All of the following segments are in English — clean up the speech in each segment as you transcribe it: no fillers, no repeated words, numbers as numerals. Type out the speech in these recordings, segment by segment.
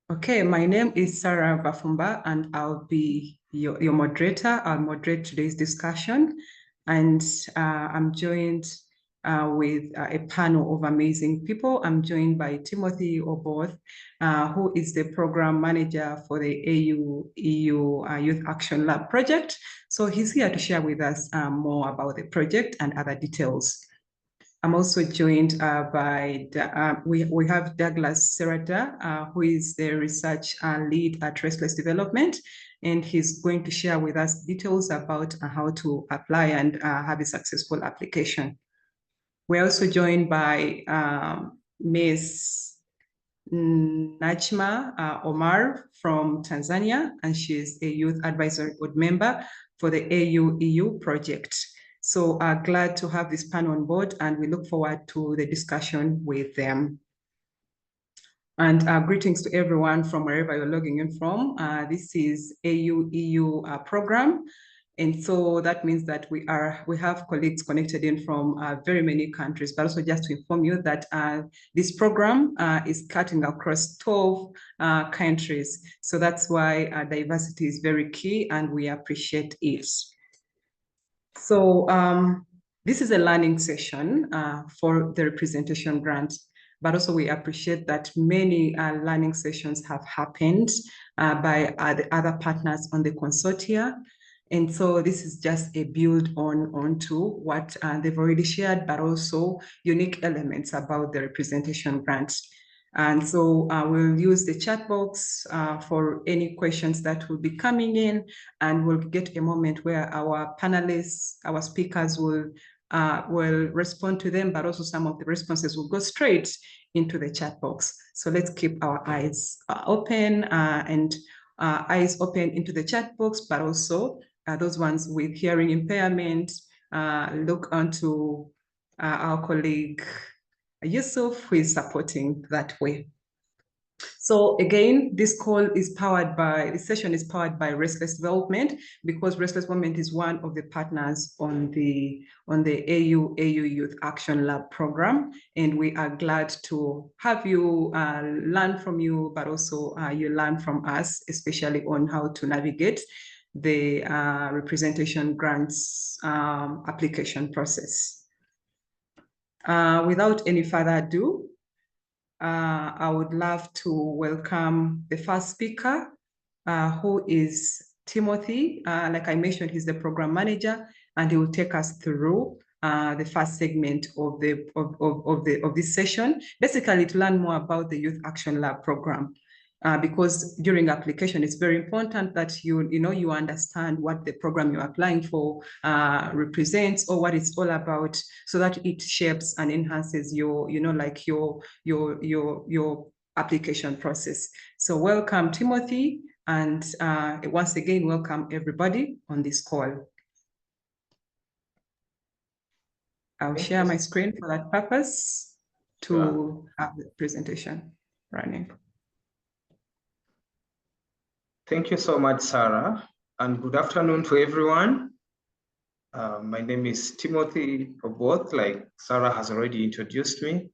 Okay, my name is Sarah Bafumba, and I'll be your moderator. I'll moderate today's discussion, and I'm joined with a panel of amazing people. I'm joined by Timothy Oboth, who is the program manager for the AUEU Youth Action Lab project. So he's here to share with us more about the project and other details. I'm also joined by, we have Douglas Serrata, who is the research lead at Restless Development, and he's going to share with us details about how to apply and have a successful application. We're also joined by Ms. Najma Omar from Tanzania, and she is a Youth Advisory Board member for the AUEU project. So glad to have this panel on board, and we look forward to the discussion with them. And greetings to everyone from wherever you're logging in from. This is AUEU program. And so that means that we have colleagues connected in from very many countries, but also just to inform you that this program is cutting across 12 countries. So that's why diversity is very key, and we appreciate it. So this is a learning session for the representation grant, but also we appreciate that many learning sessions have happened by the other partners on the consortia. And so this is just a build onto what they've already shared, but also unique elements about the representation grant. And so we'll use the chat box for any questions that will be coming in, and we'll get a moment where our panelists, our speakers will respond to them, but also some of the responses will go straight into the chat box. So let's keep our eyes open and eyes open into the chat box, but also those ones with hearing impairment, look onto our colleague Yusuf, who is supporting that way. So again, this session is powered by Restless Development, because Restless Development is one of the partners on the AUEU Youth Action Lab program. And we are glad to have you learn from you, but also you learn from us, especially on how to navigate the representation grants application process. Without any further ado, I would love to welcome the first speaker, who is Timothy. Like I mentioned, he's the program manager, and he will take us through the first segment of this session, basically to learn more about the Youth Action Lab program. Because during application, it's very important that you understand what the program you're applying for represents, or what it's all about, so that it shapes and enhances your application process. So welcome, Timothy, and once again, welcome everybody on this call. I'll share my screen for that purpose to have the presentation running. Thank you so much, Sarah, and good afternoon to everyone. My name is Timothy Oboth, like Sarah has already introduced me,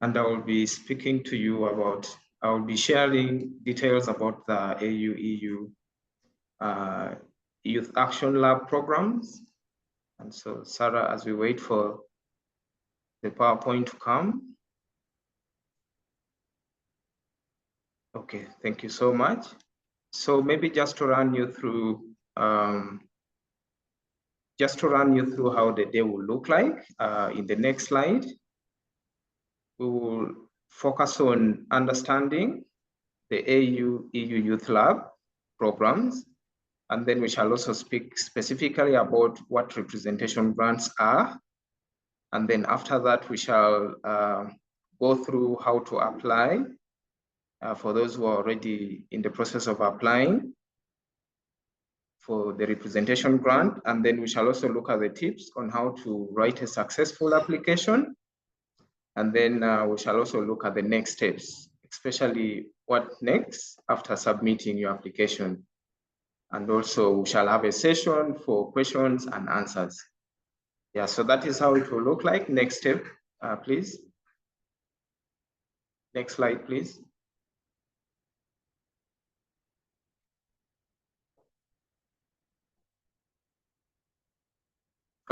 and I will be speaking to you about, I will be sharing details about the AUEU Youth Action Lab programs. And so, Sarah, as we wait for the PowerPoint to come. Okay, thank you so much. So maybe just to run you through, how the day will look like. In the next slide, we will focus on understanding the AUEU Youth Lab programs, and then we shall also speak specifically about what representation grants are. And then after that, we shall go through how to apply for those who are already in the process of applying for the representation grant. And then we shall also look at the tips on how to write a successful application. And then we shall also look at the next steps, especially what next after submitting your application. And also we shall have a session for questions and answers. Yeah, so that is how it will look like. Next step, please. Next slide, please.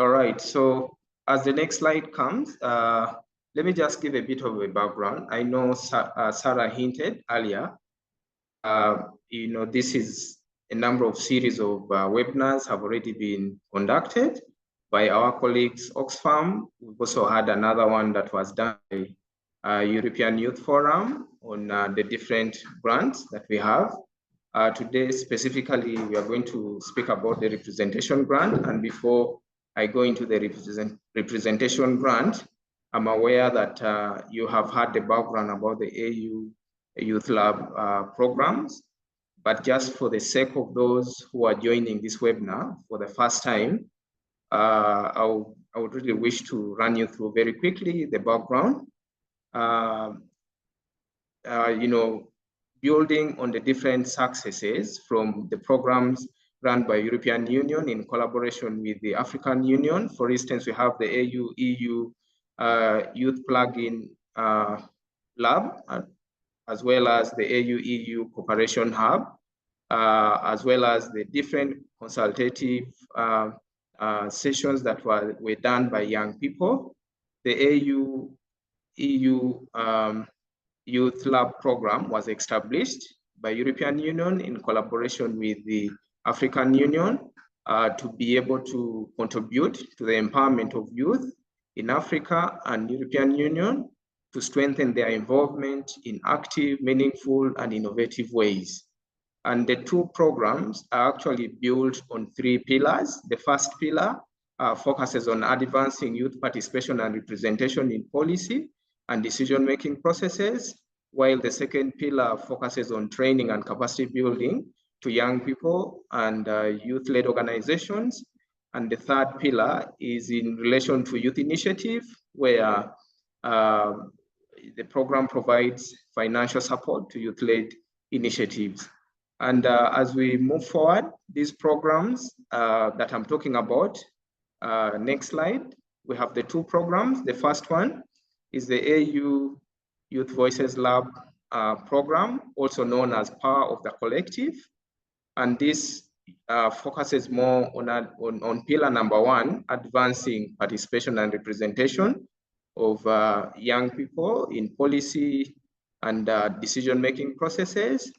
All right, so as the next slide comes, let me just give a bit of a background. I know Sarah hinted earlier, this is a number of series of webinars have already been conducted by our colleagues Oxfam. We've also had another one that was done by European Youth Forum on the different grants that we have. Today, specifically, we are going to speak about the representation grant. And before I go into the representation grant, I'm aware that you have had the background about the AU Youth Lab programs. But just for the sake of those who are joining this webinar for the first time, I would really wish to run you through very quickly the background. Building on the different successes from the programs run by European Union in collaboration with the African Union. For instance, we have the AUEU Youth Plugin Lab, as well as the AUEU Cooperation Hub, as well as the different consultative sessions that were done by young people. The AUEU Youth Lab program was established by European Union in collaboration with the African Union to be able to contribute to the empowerment of youth in Africa and European Union to strengthen their involvement in active, meaningful, and innovative ways. And the two programs are actually built on three pillars. The first pillar focuses on advancing youth participation and representation in policy and decision-making processes, while the second pillar focuses on training and capacity building to young people and youth-led organizations. And the third pillar is in relation to youth initiative, where the program provides financial support to youth-led initiatives. And as we move forward, these programs that I'm talking about, next slide, we have the two programs. The first one is the AU Youth Voices Lab program, also known as Power of the Collective. And this focuses more on pillar number one, advancing participation and representation of young people in policy and decision-making processes.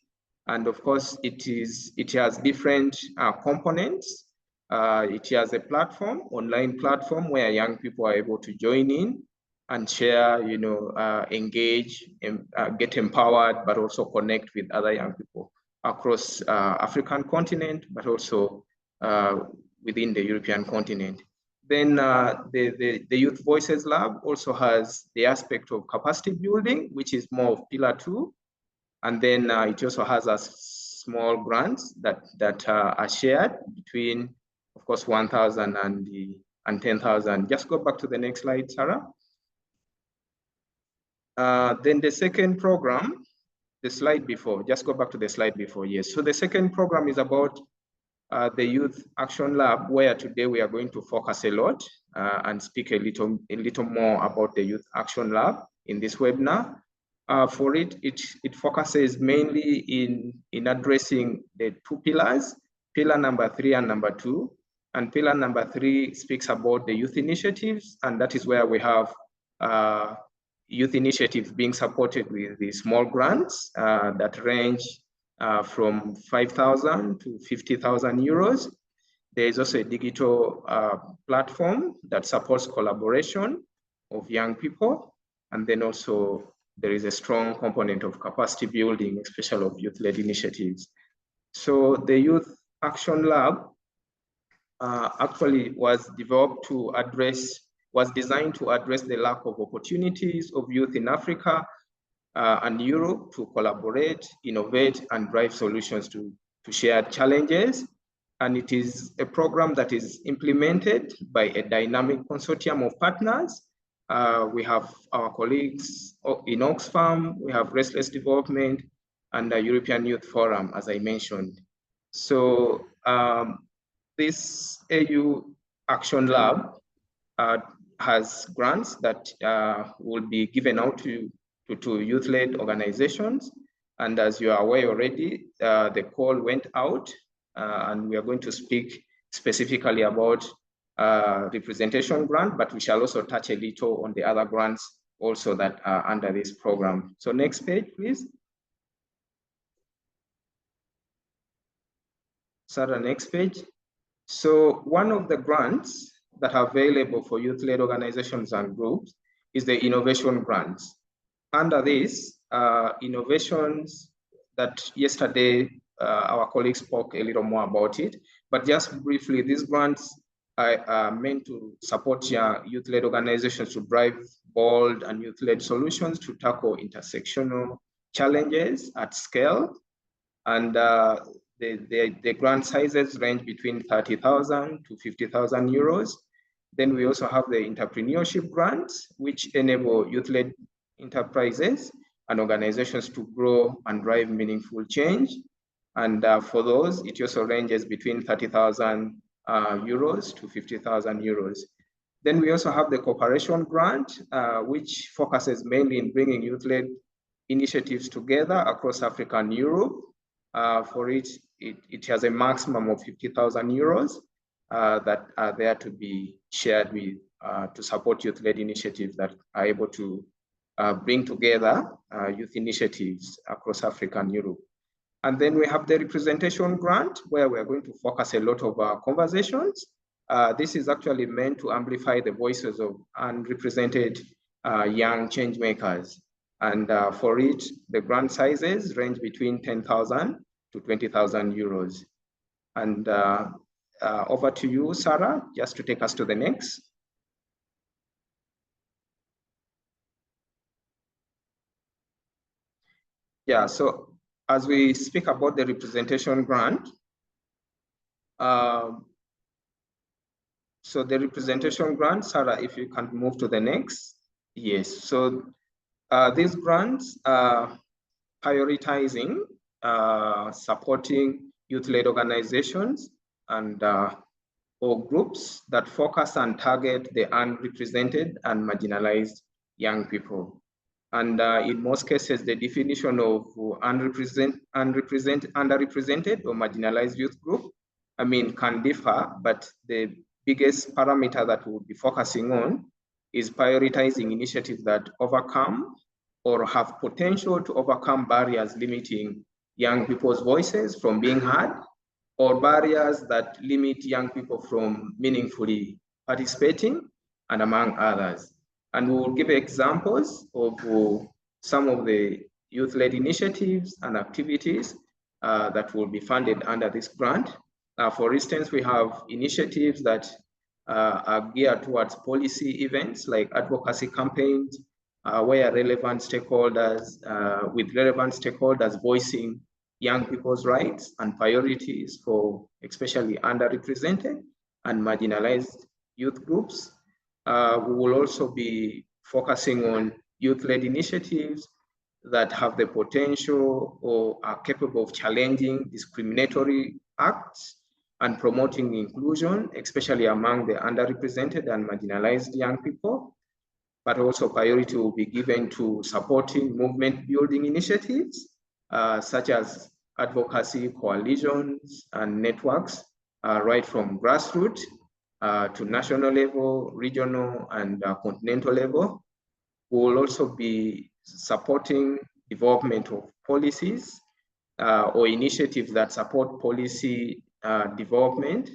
And of course, it has different components. It has a platform, online platform, where young people are able to join in and share, engage, and get empowered, but also connect with other young people across African continent, but also within the European continent. Then the Youth Voices Lab also has the aspect of capacity building, which is more of pillar two. And then it also has a small grants that are shared between, of course, 1,000 and 10,000. Just go back to the next slide, Sarah. Then the second program, the slide before, just go back to the slide before, yes. So the second program is about the Youth Action Lab, where today we are going to focus a lot and speak a little more about the Youth Action Lab in this webinar. For it focuses mainly in addressing the two pillars, pillar number 3 and number 2. And pillar number 3 speaks about the youth initiatives, and that is where we have youth initiatives being supported with the small grants that range from 5,000 to 50,000 euros. There is also a digital platform that supports collaboration of young people. And then also there is a strong component of capacity building, especially of youth-led initiatives. So the Youth Action Lab actually was designed to address the lack of opportunities of youth in Africa and Europe to collaborate, innovate, and drive solutions to shared challenges. And it is a program that is implemented by a dynamic consortium of partners. We have our colleagues in Oxfam, we have Restless Development, and the European Youth Forum, as I mentioned. So this AU Action Lab has grants that will be given out to youth-led organizations. And as you are aware already, the call went out and we are going to speak specifically about representation grant, but we shall also touch a little on the other grants also that are under this program. So next page, please. Sarah, next page. So one of the grants that are available for youth-led organizations and groups is the innovation grants. Under this, innovations that yesterday our colleagues spoke a little more about it, but just briefly, these grants are meant to support youth-led organizations to drive bold and youth-led solutions to tackle intersectional challenges at scale. And the grant sizes range between 30,000 to 50,000 euros. Then we also have the entrepreneurship grants, which enable youth-led enterprises and organizations to grow and drive meaningful change. And for those, it also ranges between 30,000 euros to 50,000 euros. Then we also have the cooperation grant, which focuses mainly in bringing youth-led initiatives together across Africa and Europe. For it has a maximum of 50,000 euros that are there to be shared with to support youth-led initiatives that are able to bring together youth initiatives across Africa and Europe. And then we have the representation grant, where we're going to focus a lot of our conversations. This is actually meant to amplify the voices of unrepresented young change makers. And for it, the grant sizes range between 10,000 to 20,000 euros. And over to you, Sarah, just to take us to the next. Yeah, so as we speak about the representation grant, so the representation grant, Sarah, if you can move to the next. Yes, so these grants are prioritizing supporting youth-led organizations and or groups that focus and target the unrepresented and marginalized young people. And in most cases, the definition of underrepresented or marginalized youth group, can differ, but the biggest parameter that we'll be focusing on is prioritizing initiatives that overcome or have potential to overcome barriers limiting young people's voices from being heard, or barriers that limit young people from meaningfully participating, and among others. And we will give examples of some of the youth-led initiatives and activities that will be funded under this grant. For instance, we have initiatives that are geared towards policy events like advocacy campaigns, where relevant stakeholders, voicing young people's rights and priorities for especially underrepresented and marginalized youth groups. We will also be focusing on youth-led initiatives that have the potential or are capable of challenging discriminatory acts and promoting inclusion, especially among the underrepresented and marginalized young people. But also priority will be given to supporting movement building initiatives, such as advocacy coalitions and networks, right from grassroots to national level, regional, and continental level. We will also be supporting development of policies or initiatives that support policy development,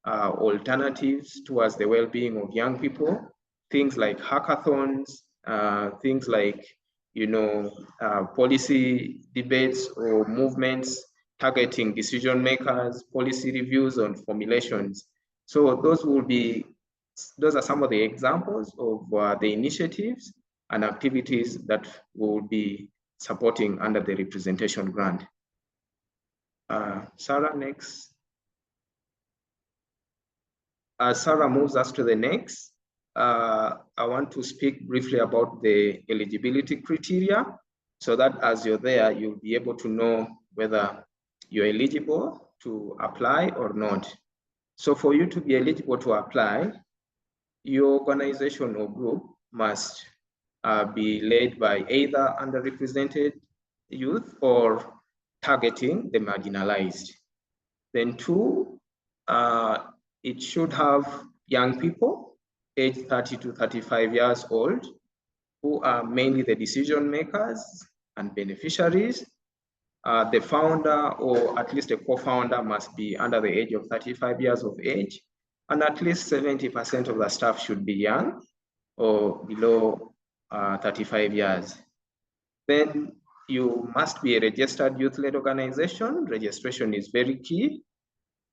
alternatives towards the well-being of young people, things like hackathons, things like, policy debates or movements targeting decision makers, policy reviews on formulations. So those are some of the examples of the initiatives and activities that we'll be supporting under the representation grant. Sarah, next. As Sarah moves us to the next, I want to speak briefly about the eligibility criteria, so that as you're there, you'll be able to know whether you're eligible to apply or not. So for you to be eligible to apply, your organization or group must be led by either underrepresented youth or targeting the marginalized. Then two, it should have young people aged 30 to 35 years old, who are mainly the decision makers and beneficiaries. The founder, or at least a co-founder, must be under the age of 35 years of age, and at least 70% of the staff should be young or below 35 years. Then you must be a registered youth-led organization. Registration is very key,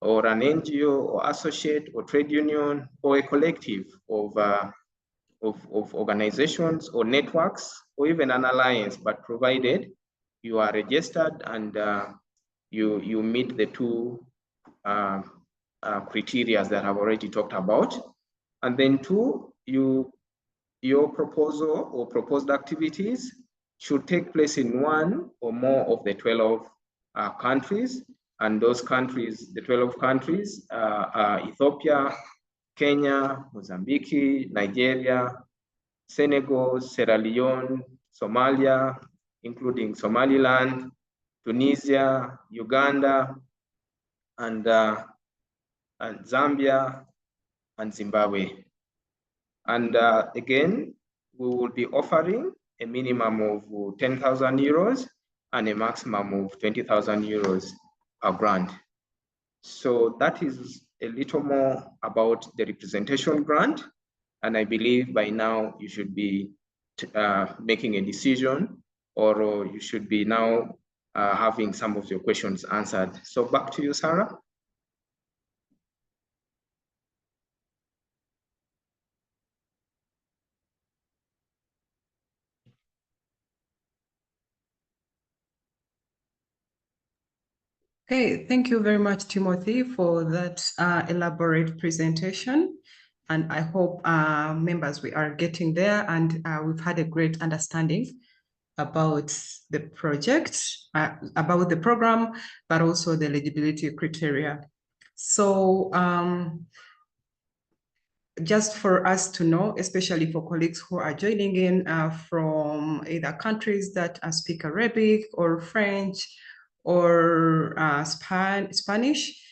or an NGO or associate or trade union or a collective of organizations or networks, or even an alliance, but provided you are registered and you meet the two criteria that I've already talked about. And then two, your proposal or proposed activities should take place in one or more of the 12 countries. And those countries, the 12 countries, are Ethiopia, Kenya, Mozambique, Nigeria, Senegal, Sierra Leone, Somalia, including Somaliland, Tunisia, Uganda, and Zambia, and Zimbabwe. And again, we will be offering a minimum of 10,000 euros and a maximum of 20,000 euros per grant. So that is a little more about the representation grant. And I believe by now you should be making a decision, or you should be now having some of your questions answered. So back to you, Sarah. Okay, thank you very much, Timothy, for that elaborate presentation. And I hope members, we are getting there, and we've had a great understanding about the project, about the program, but also the eligibility criteria. So just for us to know, especially for colleagues who are joining in from either countries that speak Arabic or French or Spanish,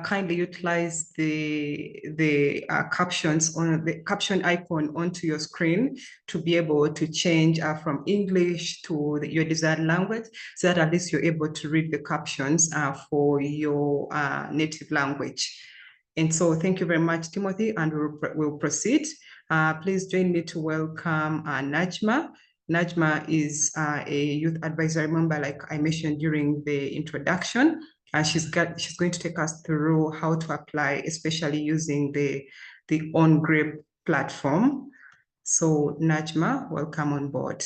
kindly utilize the captions on the caption icon onto your screen to be able to change from English to your desired language, so that at least you're able to read the captions for your native language. And so thank you very much, Timothy, and we'll proceed. Please join me to welcome Najma. Najma is a youth advisory member, like I mentioned during the introduction. And she's going to take us through how to apply, especially using the OnGrip platform. So Najma, welcome on board.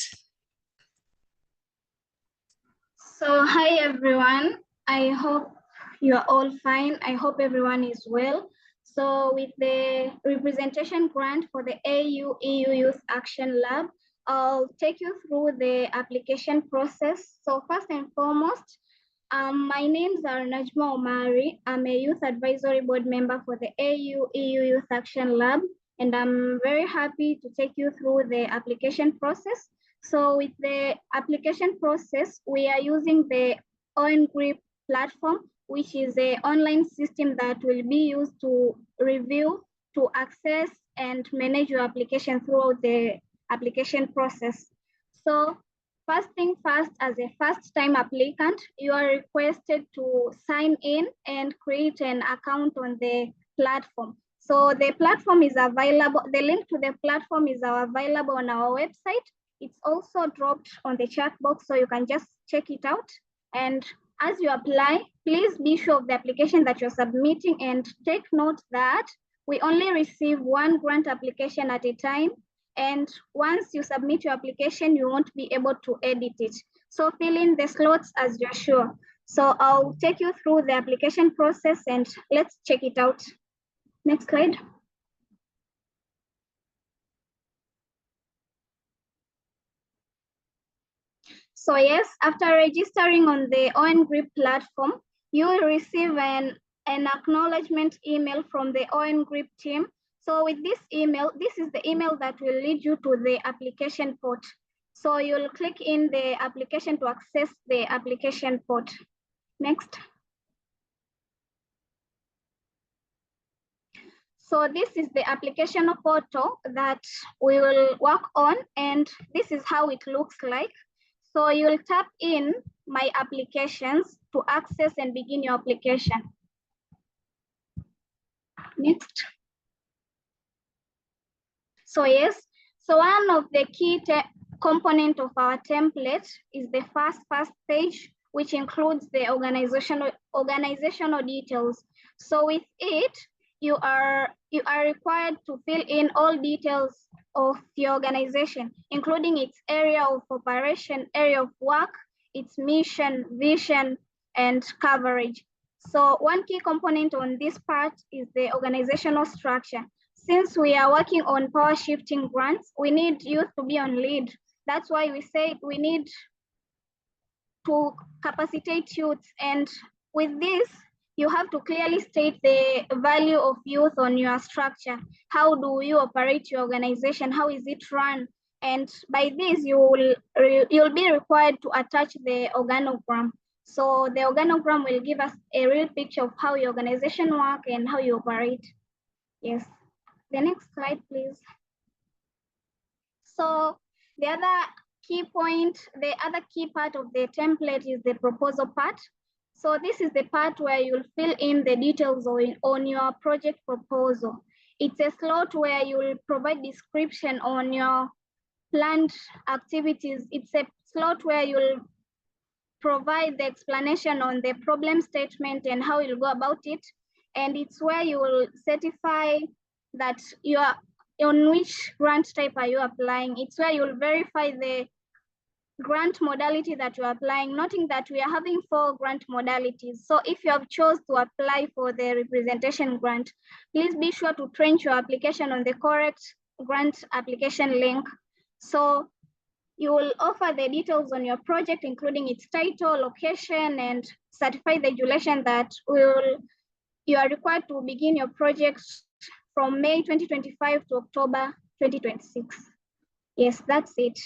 So hi everyone, I hope you are all fine. I hope everyone is well. So with the representation grant for the AUEU Youth Action Lab, I'll take you through the application process. So first and foremost, my names are Najma Omari. I'm a youth advisory board member for the AUEU Youth Action Lab, and I'm very happy to take you through the application process. So with the application process, we are using the OnGrip platform, which is an online system that will be used to review, to access, and manage your application throughout the application process. So first thing first, as a first-time applicant, you are requested to sign in and create an account on the platform. So the platform is available, the link to the platform is available on our website. It's also dropped on the chat box, so you can just check it out. And as you apply, please be sure of the application that you're submitting, and take note that we only receive one grant application at a time. And once you submit your application, you won't be able to edit it. So fill in the slots as you're sure. So I'll take you through the application process and let's check it out. Next slide. So yes, after registering on the OnGrip platform, you will receive an acknowledgement email from the OnGrip team. So with this email, this is the email that will lead you to the application port. So you'll click in the application to access the application port. Next. So this is the application portal that we will work on, and this is how it looks like. So you'll tap in My Applications to access and begin your application. Next. So yes, so one of the key component of our template is the first page, which includes the organizational details. So with it, you are required to fill in all details of the organization, including its area of operation, area of work, its mission, vision, and coverage. So one key component on this part is the organizational structure. Since we are working on power shifting grants, we need youth to be on lead. That's why we say we need to capacitate youth. And with this, you have to clearly state the value of youth on your structure. How do you operate your organization? How is it run? And by this, you'll be required to attach the organogram. So the organogram will give us a real picture of how your organization works and how you operate. Yes. The next slide, please. So the other key point, the other key part of the template is the proposal part. So this is the part where you'll fill in the details on your project proposal. It's a slot where you'll provide description on your planned activities. It's a slot where you'll provide the explanation on the problem statement and how you'll go about it. And it's where you will certify that you are on which grant type are you applying. It's where you'll verify the grant modality that you're applying, noting that we are having 4 grant modalities. So if you have chose to apply for the representation grant, please be sure to trench your application on the correct grant application link. So you will offer the details on your project, including its title, location, and certify the duration that you are required to begin your project from May 2025 to October 2026. Yes, that's it.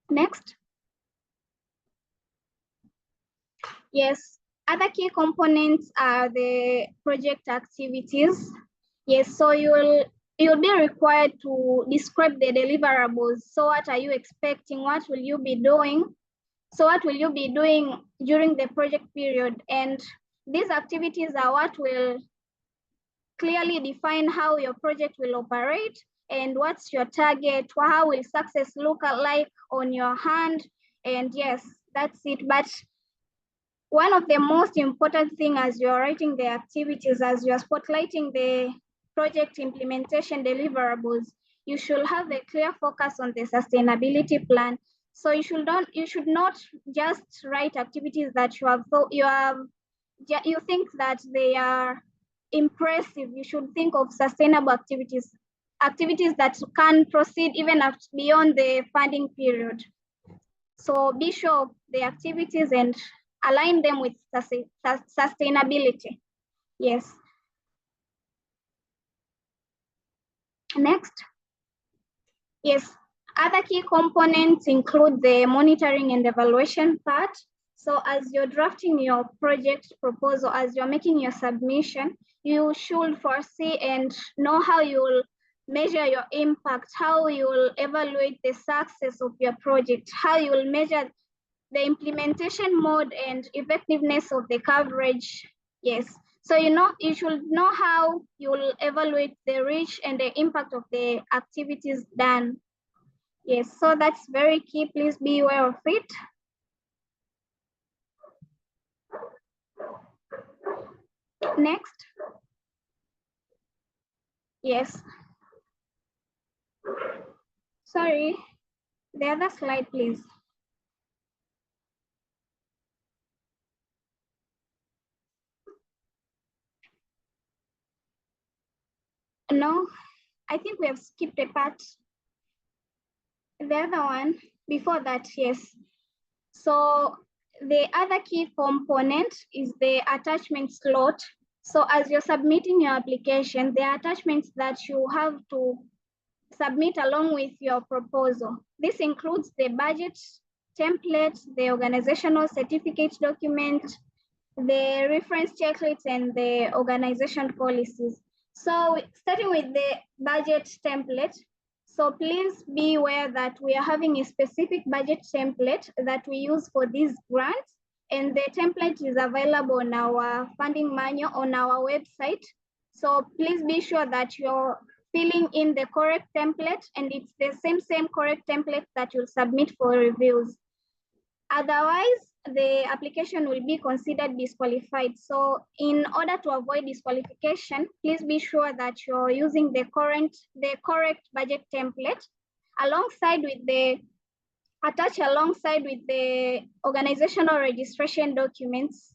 Next. Yes, other key components are the project activities. Yes, so you'll be required to describe the deliverables. So what are you expecting? What will you be doing? So what will you be doing during the project period? And these activities are what will clearly define how your project will operate and what's your target, how will success look like on your hand. And yes, that's it. But one of the most important things as you're writing the activities, as you're spotlighting the project implementation deliverables, you should have a clear focus on the sustainability plan. So you should not just write activities that you think that they are impressive. You should think of sustainable activities that can proceed even beyond the funding period. So be sure of the activities and align them with sustainability. Yes. Next. Yes, other key components include the monitoring and evaluation part. So as you're drafting your project proposal, as you're making your submission, you should foresee and know how you will measure your impact, how you will evaluate the success of your project, how you will measure the implementation mode and effectiveness of the coverage. Yes, so you should know how you will evaluate the reach and the impact of the activities done. Yes, so that's very key. Please be aware of it. Next. Yes. Sorry, the other slide, please. No, I think we have skipped a part. The other one, before that, yes. So the other key component is the attachment slot. So as you're submitting your application, the attachments that you have to submit along with your proposal. This includes the budget template, the organizational certificate document, the reference checklist, and the organization policies. So starting with the budget template. So please be aware that we are having a specific budget template that we use for these grants. And the template is available on our funding manual on our website. So please be sure that you're filling in the correct template, and it's the same correct template that you'll submit for reviews. Otherwise, the application will be considered disqualified. So in order to avoid disqualification, please be sure that you're using the correct budget template attached alongside with the organizational registration documents.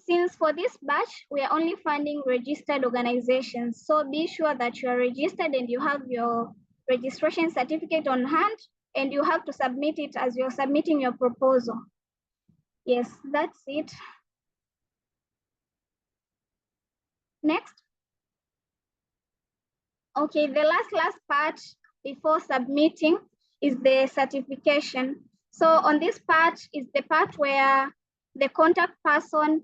Since for this batch, we are only funding registered organizations. So be sure that you are registered and you have your registration certificate on hand, and you have to submit it as you're submitting your proposal. Yes, that's it. Next. Okay, the last part before submitting is the certification. So on this part is the part where the contact person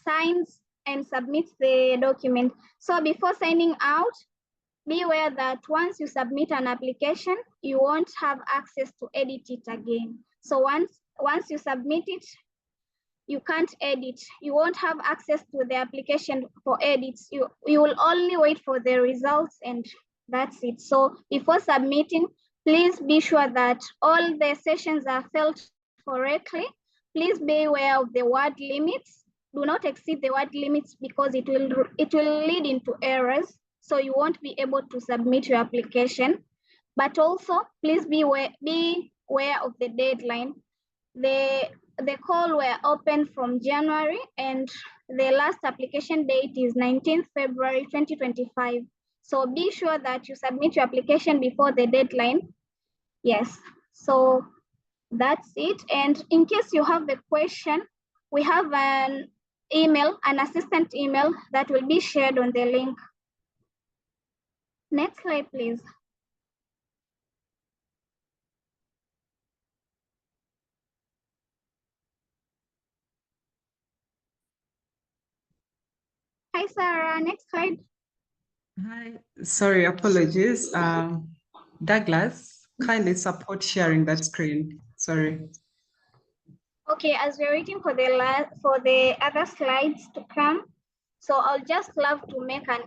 signs and submits the document. So before signing out, be aware that once you submit an application, you won't have access to edit it again. So once you submit it, you can't edit. You won't have access to the application for edits. You will only wait for the results, and that's it. So before submitting, please be sure that all the sessions are filled correctly. Please be aware of the word limits. Do not exceed the word limits because it will lead into errors. So you won't be able to submit your application. But also, please be aware of the deadline. The call were open from January, and the last application date is 19th February 2025. So be sure that you submit your application before the deadline. Yes, so that's it. And in case you have a question, we have an assistant email that will be shared on the link. Next slide, please. Hi, Sarah, next slide. Hi, sorry, apologies. Douglas, kindly support sharing that screen. Sorry. Okay, as we're waiting for the other slides to come, so I'll just love to make an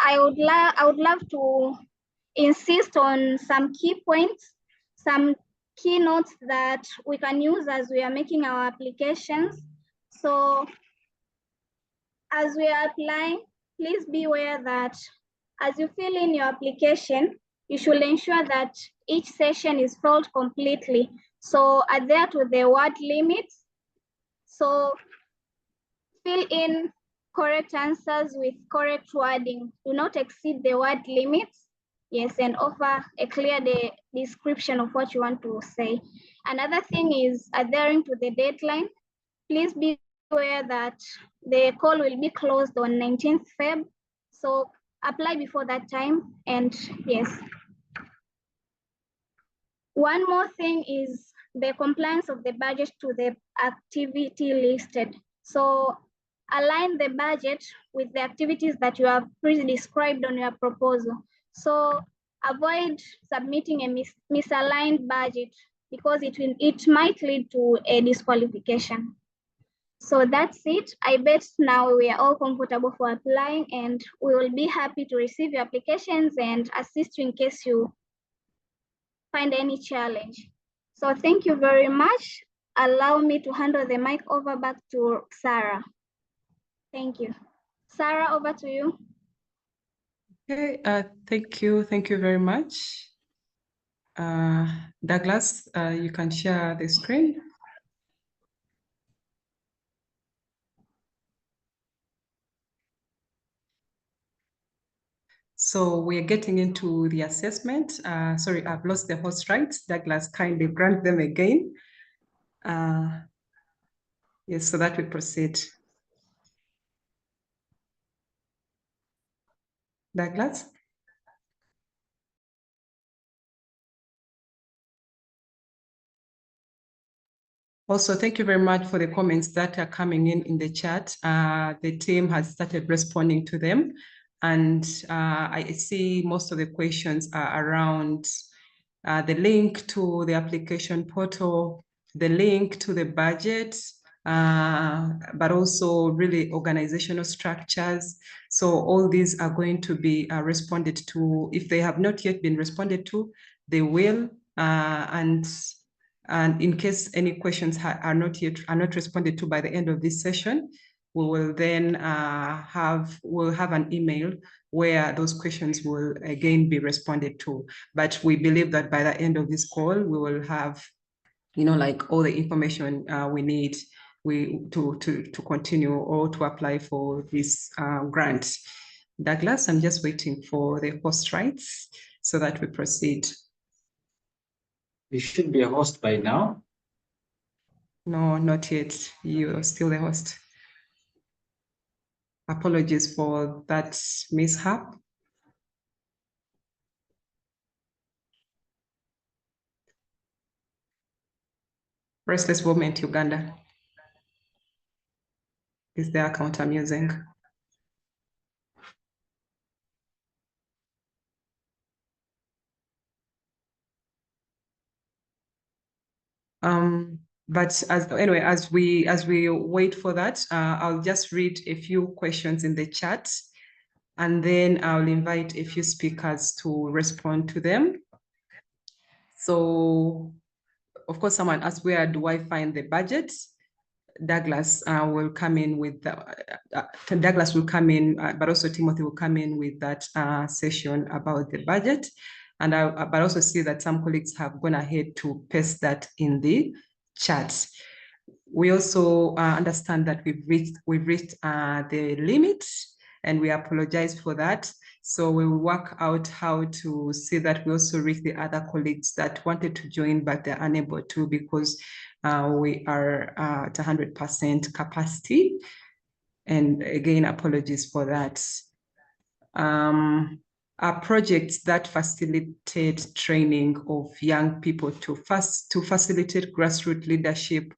I would love to insist on some key points, some keynotes that we can use as we are making our applications. So as we are applying, please be aware that as you fill in your application, you should ensure that each session is filled completely. So adhere to the word limits. So fill in correct answers with correct wording. Do not exceed the word limits. Yes, and offer a clear description of what you want to say. Another thing is adhering to the deadline. Please be aware that the call will be closed on 19th Feb. So apply before that time, and yes. One more thing is the compliance of the budget to the activity listed. So align the budget with the activities that you have pre-described on your proposal. So avoid submitting a misaligned budget because it might lead to a disqualification. So that's it. I bet now we are all comfortable for applying, and we will be happy to receive your applications and assist you in case you find any challenge. So thank you very much. Allow me to handle the mic over back to Sarah. Thank you. Sarah, over to you. Okay, thank you very much. Douglas, you can share the screen. So we're getting into the assessment. Sorry, I've lost the host rights. Douglas, kindly grant them again. Yes, so that we proceed. Douglas? Also, thank you very much for the comments that are coming in the chat. The team has started responding to them. And I see most of the questions are around the link to the application portal, the link to the budget, but also really organizational structures. So all these are going to be responded to. If they have not yet been responded to, they will. And in case any questions are not responded to by the end of this session, we will then have an email where those questions will again be responded to. But we believe that by the end of this call, we will have, like all the information we need to continue or to apply for this grant. Douglas, I'm just waiting for the host rights so that we proceed. You should be a host by now. No, not yet. You're still the host. Apologies for that mishap. Restless Movement Uganda is the account I'm using. But as we wait for that, I'll just read a few questions in the chat, and then I'll invite a few speakers to respond to them. So, of course, someone asked, where do I find the budget? Douglas will come in with Douglas will come in, but also Timothy will come in with that session about the budget. And but also see that some colleagues have gone ahead to paste that in the chat. We also understand that we've reached the limit, and we apologize for that. So we will work out how to see that we also reach the other colleagues that wanted to join, but they're unable to because we are at 100% capacity. And again, apologies for that. Are projects that facilitate training of young people to facilitate grassroots leadership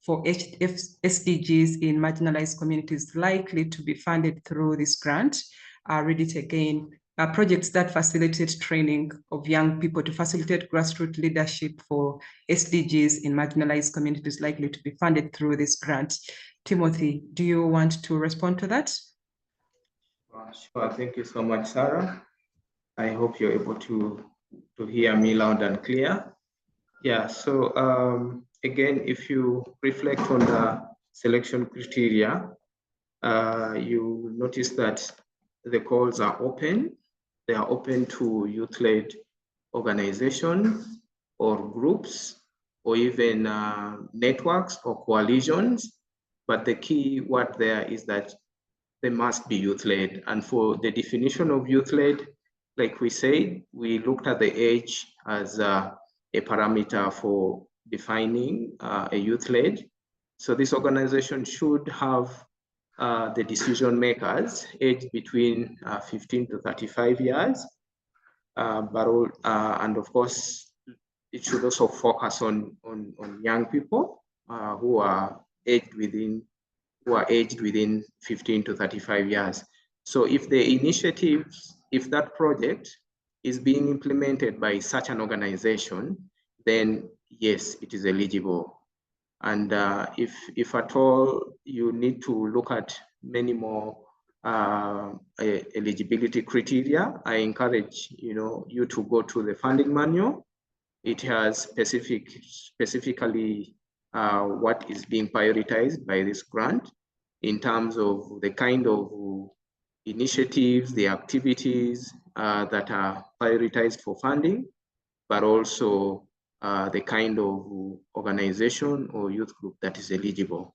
for SDGs in marginalized communities likely to be funded through this grant. I'll read it again. Projects that facilitate training of young people to facilitate grassroots leadership for SDGs in marginalized communities likely to be funded through this grant. Timothy, do you want to respond to that? Sure, thank you so much, Sarah. I hope you're able to hear me loud and clear. Yeah, so again, if you reflect on the selection criteria, you notice that the calls are open. They are open to youth-led organizations or groups or even networks or coalitions. But the key word there is that they must be youth-led. And for the definition of youth-led, like we said, we looked at the age as a parameter for defining a youth-led. So this organization should have the decision makers aged between 15 to 35 years. And of course, it should also focus on young people who are aged within 15 to 35 years. So if the initiatives, if that project is being implemented by such an organization, then yes, it is eligible. And if at all you need to look at many more eligibility criteria, I encourage you to go to the funding manual. It has specifically what is being prioritized by this grant in terms of the kind of initiatives, the activities that are prioritized for funding, but also the kind of organization or youth group that is eligible.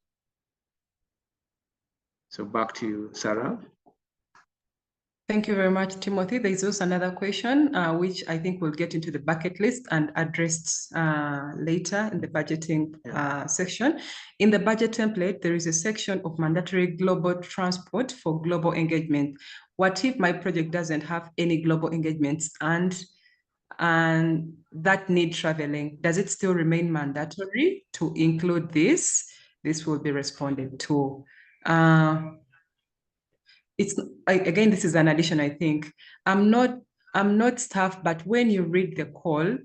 So back to you, Sarah. Thank you very much, Timothy. There is also another question, which I think we'll get into the bucket list and addressed later in the budgeting section. In the budget template, there is a section of mandatory global transport for global engagement. What if my project doesn't have any global engagements? And and that need traveling, does it still remain mandatory to include this? This will be responded to. Again, this is an addition, I think. I'm not staff, but when you read the call,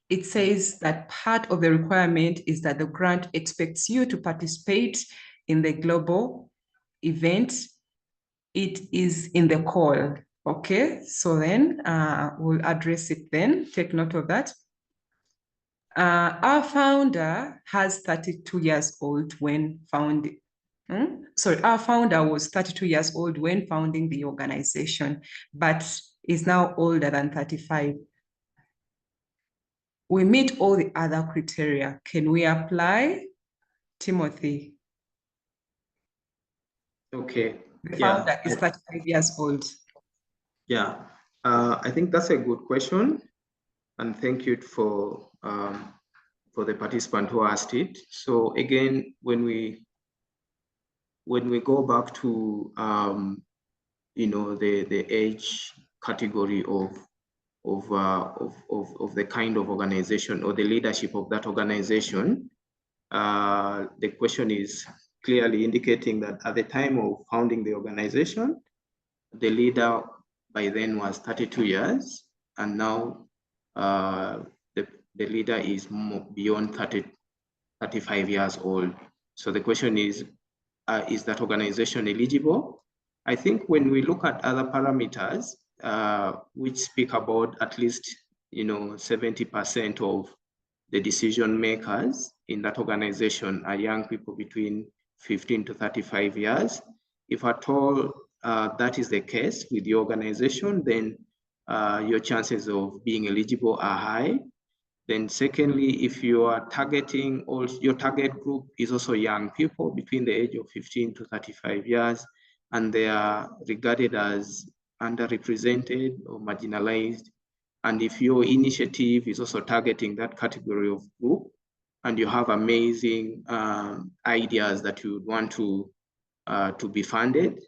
it says that part of the requirement is that the grant expects you to participate in the global event. It is in the call. Okay, so then we'll address it then. Take note of that. Our founder has 32 years old when founded. Our founder was 32 years old when founding the organization, but is now older than 35. We meet all the other criteria. Can we apply? Timothy. Okay. The founder is 35 years old. Yeah, I think that's a good question. And thank you for the participant who asked it. So again, when we go back to the age category of the kind of organization or the leadership of that organization, the question is clearly indicating that at the time of founding the organization, the leader by then was 32 years, and now the leader is beyond 35 years old. So the question is that organization eligible? I think when we look at other parameters, which speak about at least 70% of the decision makers in that organization are young people between 15 to 35 years. If at all that is the case with the organization, then your chances of being eligible are high. Then secondly, if you are targeting, also your target group is also young people between the age of 15 to 35 years, and they are regarded as underrepresented or marginalized. And if your initiative is also targeting that category of group, and you have amazing ideas that you would want to be funded,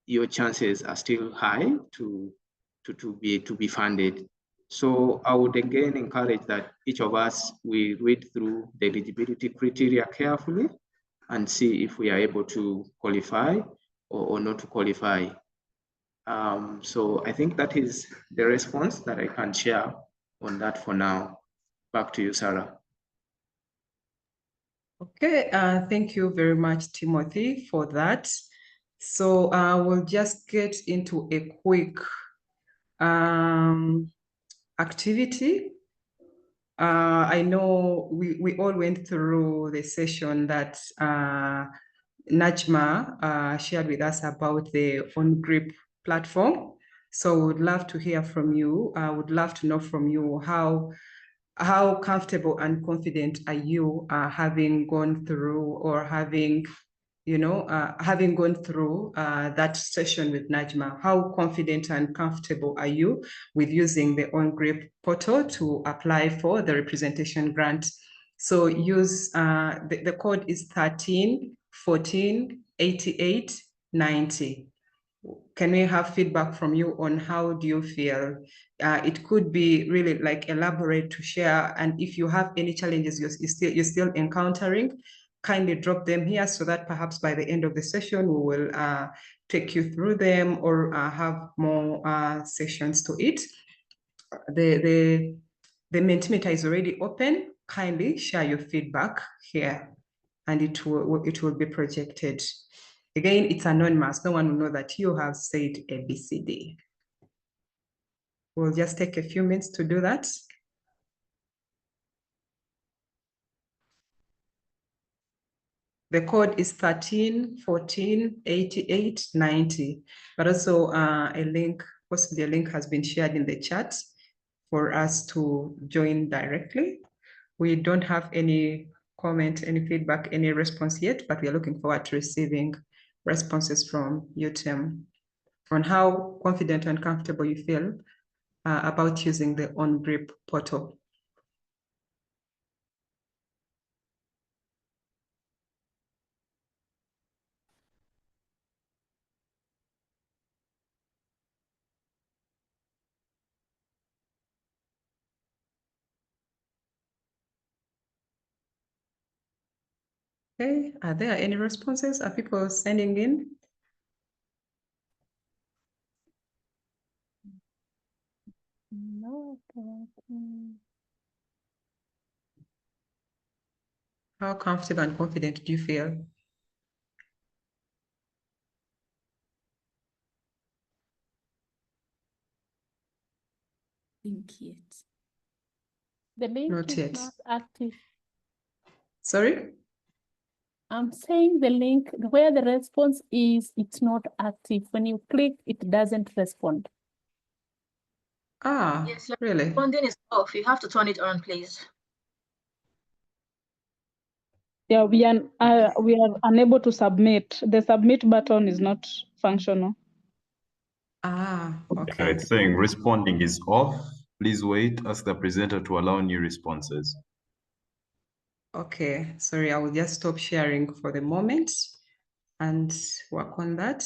your chances are still high to be funded. So I would again encourage that each of us, we read through the eligibility criteria carefully and see if we are able to qualify or not to qualify. So I think that is the response that I can share on that for now. Back to you, Sarah. Okay, thank you very much, Timothy, for that. So we'll just get into a quick activity. I know we all went through the session that Najma shared with us about the on-grip platform. So would love to hear from you. I would love to know from you how comfortable and confident are you having gone through or having gone through that session with Najma. How confident and comfortable are you with using the on-grip portal to apply for the representation grant? So use the code is 13 14 88 90. Can we have feedback from you on how do you feel? It could be really like elaborate to share, and if you have any challenges you're still encountering, kindly drop them here so that perhaps by the end of the session we will take you through them or have more sessions to it. The Mentimeter is already open. Kindly share your feedback here, and it will be projected. Again, it's anonymous. No one will know that you have said ABCD. We'll just take a few minutes to do that. The code is 13 14 88 90, but also a link, possibly a link has been shared in the chat for us to join directly. We don't have any comment, any feedback, any response yet, but we are looking forward to receiving responses from you, Tim, on how confident and comfortable you feel about using the on-grip portal. Okay, are there any responses? Are people sending in? No. How comfortable and confident do you feel? Link yet. The link Not is yet. not active. Sorry? I'm saying the link where the response is, it's not active. When you click, it doesn't respond. Ah, Yes, your really? responding is off. You have to turn it on, please. Yeah, we are unable to submit. The submit button is not functional. Ah, Yeah, okay. it's saying responding is off. Please wait, ask the presenter to allow new responses. Okay, sorry, I will just stop sharing for the moment and work on that.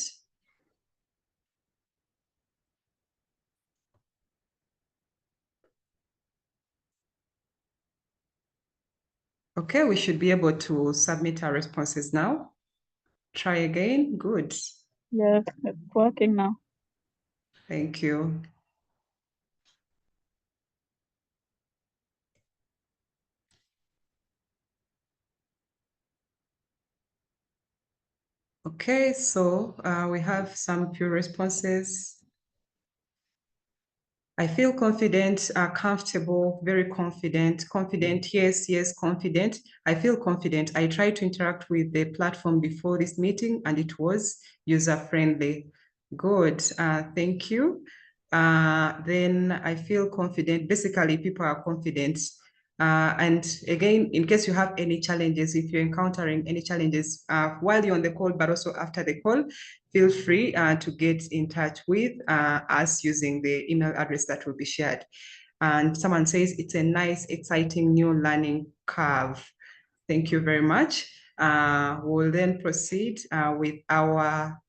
Okay, we should be able to submit our responses now. Try again. Good. Yes, it's working now. Thank you. Okay, so we have some few responses. I feel confident, comfortable, very confident, yes, confident. I feel confident. I tried to interact with the platform before this meeting and it was user-friendly. Good, thank you. Then I feel confident. Basically, people are confident. And again, in case you have any challenges, if you're encountering any challenges while you're on the call, but also after the call, feel free to get in touch with us using the email address that will be shared. And someone says it's a nice, exciting new learning curve. Thank you very much. We'll then proceed with our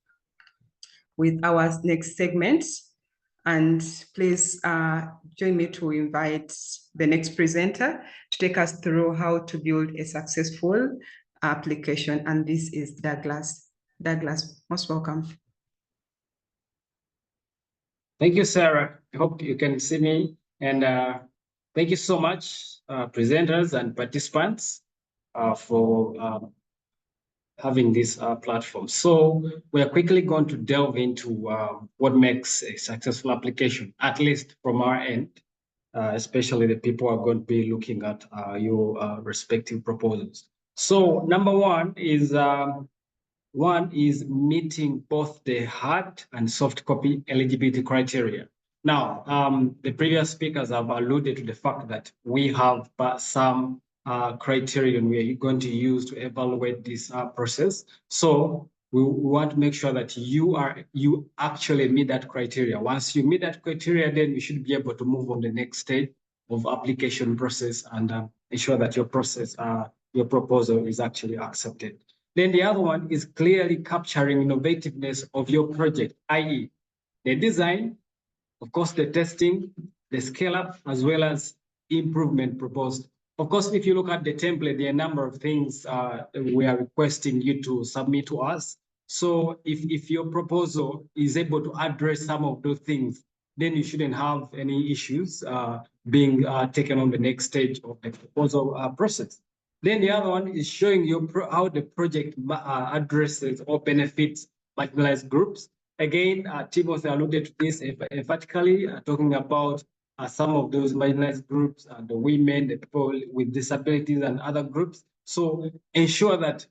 next segment. And please join me to invite the next presenter to take us through how to build a successful application. And this is Douglas. Douglas, most welcome. Thank you, Sarah. I hope you can see me. And thank you so much, presenters and participants, for having this platform. So we are quickly going to delve into what makes a successful application, at least from our end, especially the people who are going to be looking at your respective proposals. So number one is meeting both the hard and soft copy eligibility criteria. Now, the previous speakers have alluded to the fact that we have some criterion we are going to use to evaluate this process. So we want to make sure that you actually meet that criteria. Once you meet that criteria, then you should be able to move on the next stage of application process and ensure that your process, your proposal is actually accepted. Then the other one is clearly capturing innovativeness of your project, i.e. the design, of course, the testing, the scale up, as well as improvement proposed. Of course, if you look at the template, there are a number of things we are requesting you to submit to us. So if your proposal is able to address some of those things, then you shouldn't have any issues being taken on the next stage of the proposal process. Then the other one is showing you how the project addresses or benefits marginalized groups. Again, Timothy alluded to this emphatically, talking about some of those marginalized groups, the women, the people with disabilities and other groups. So ensure that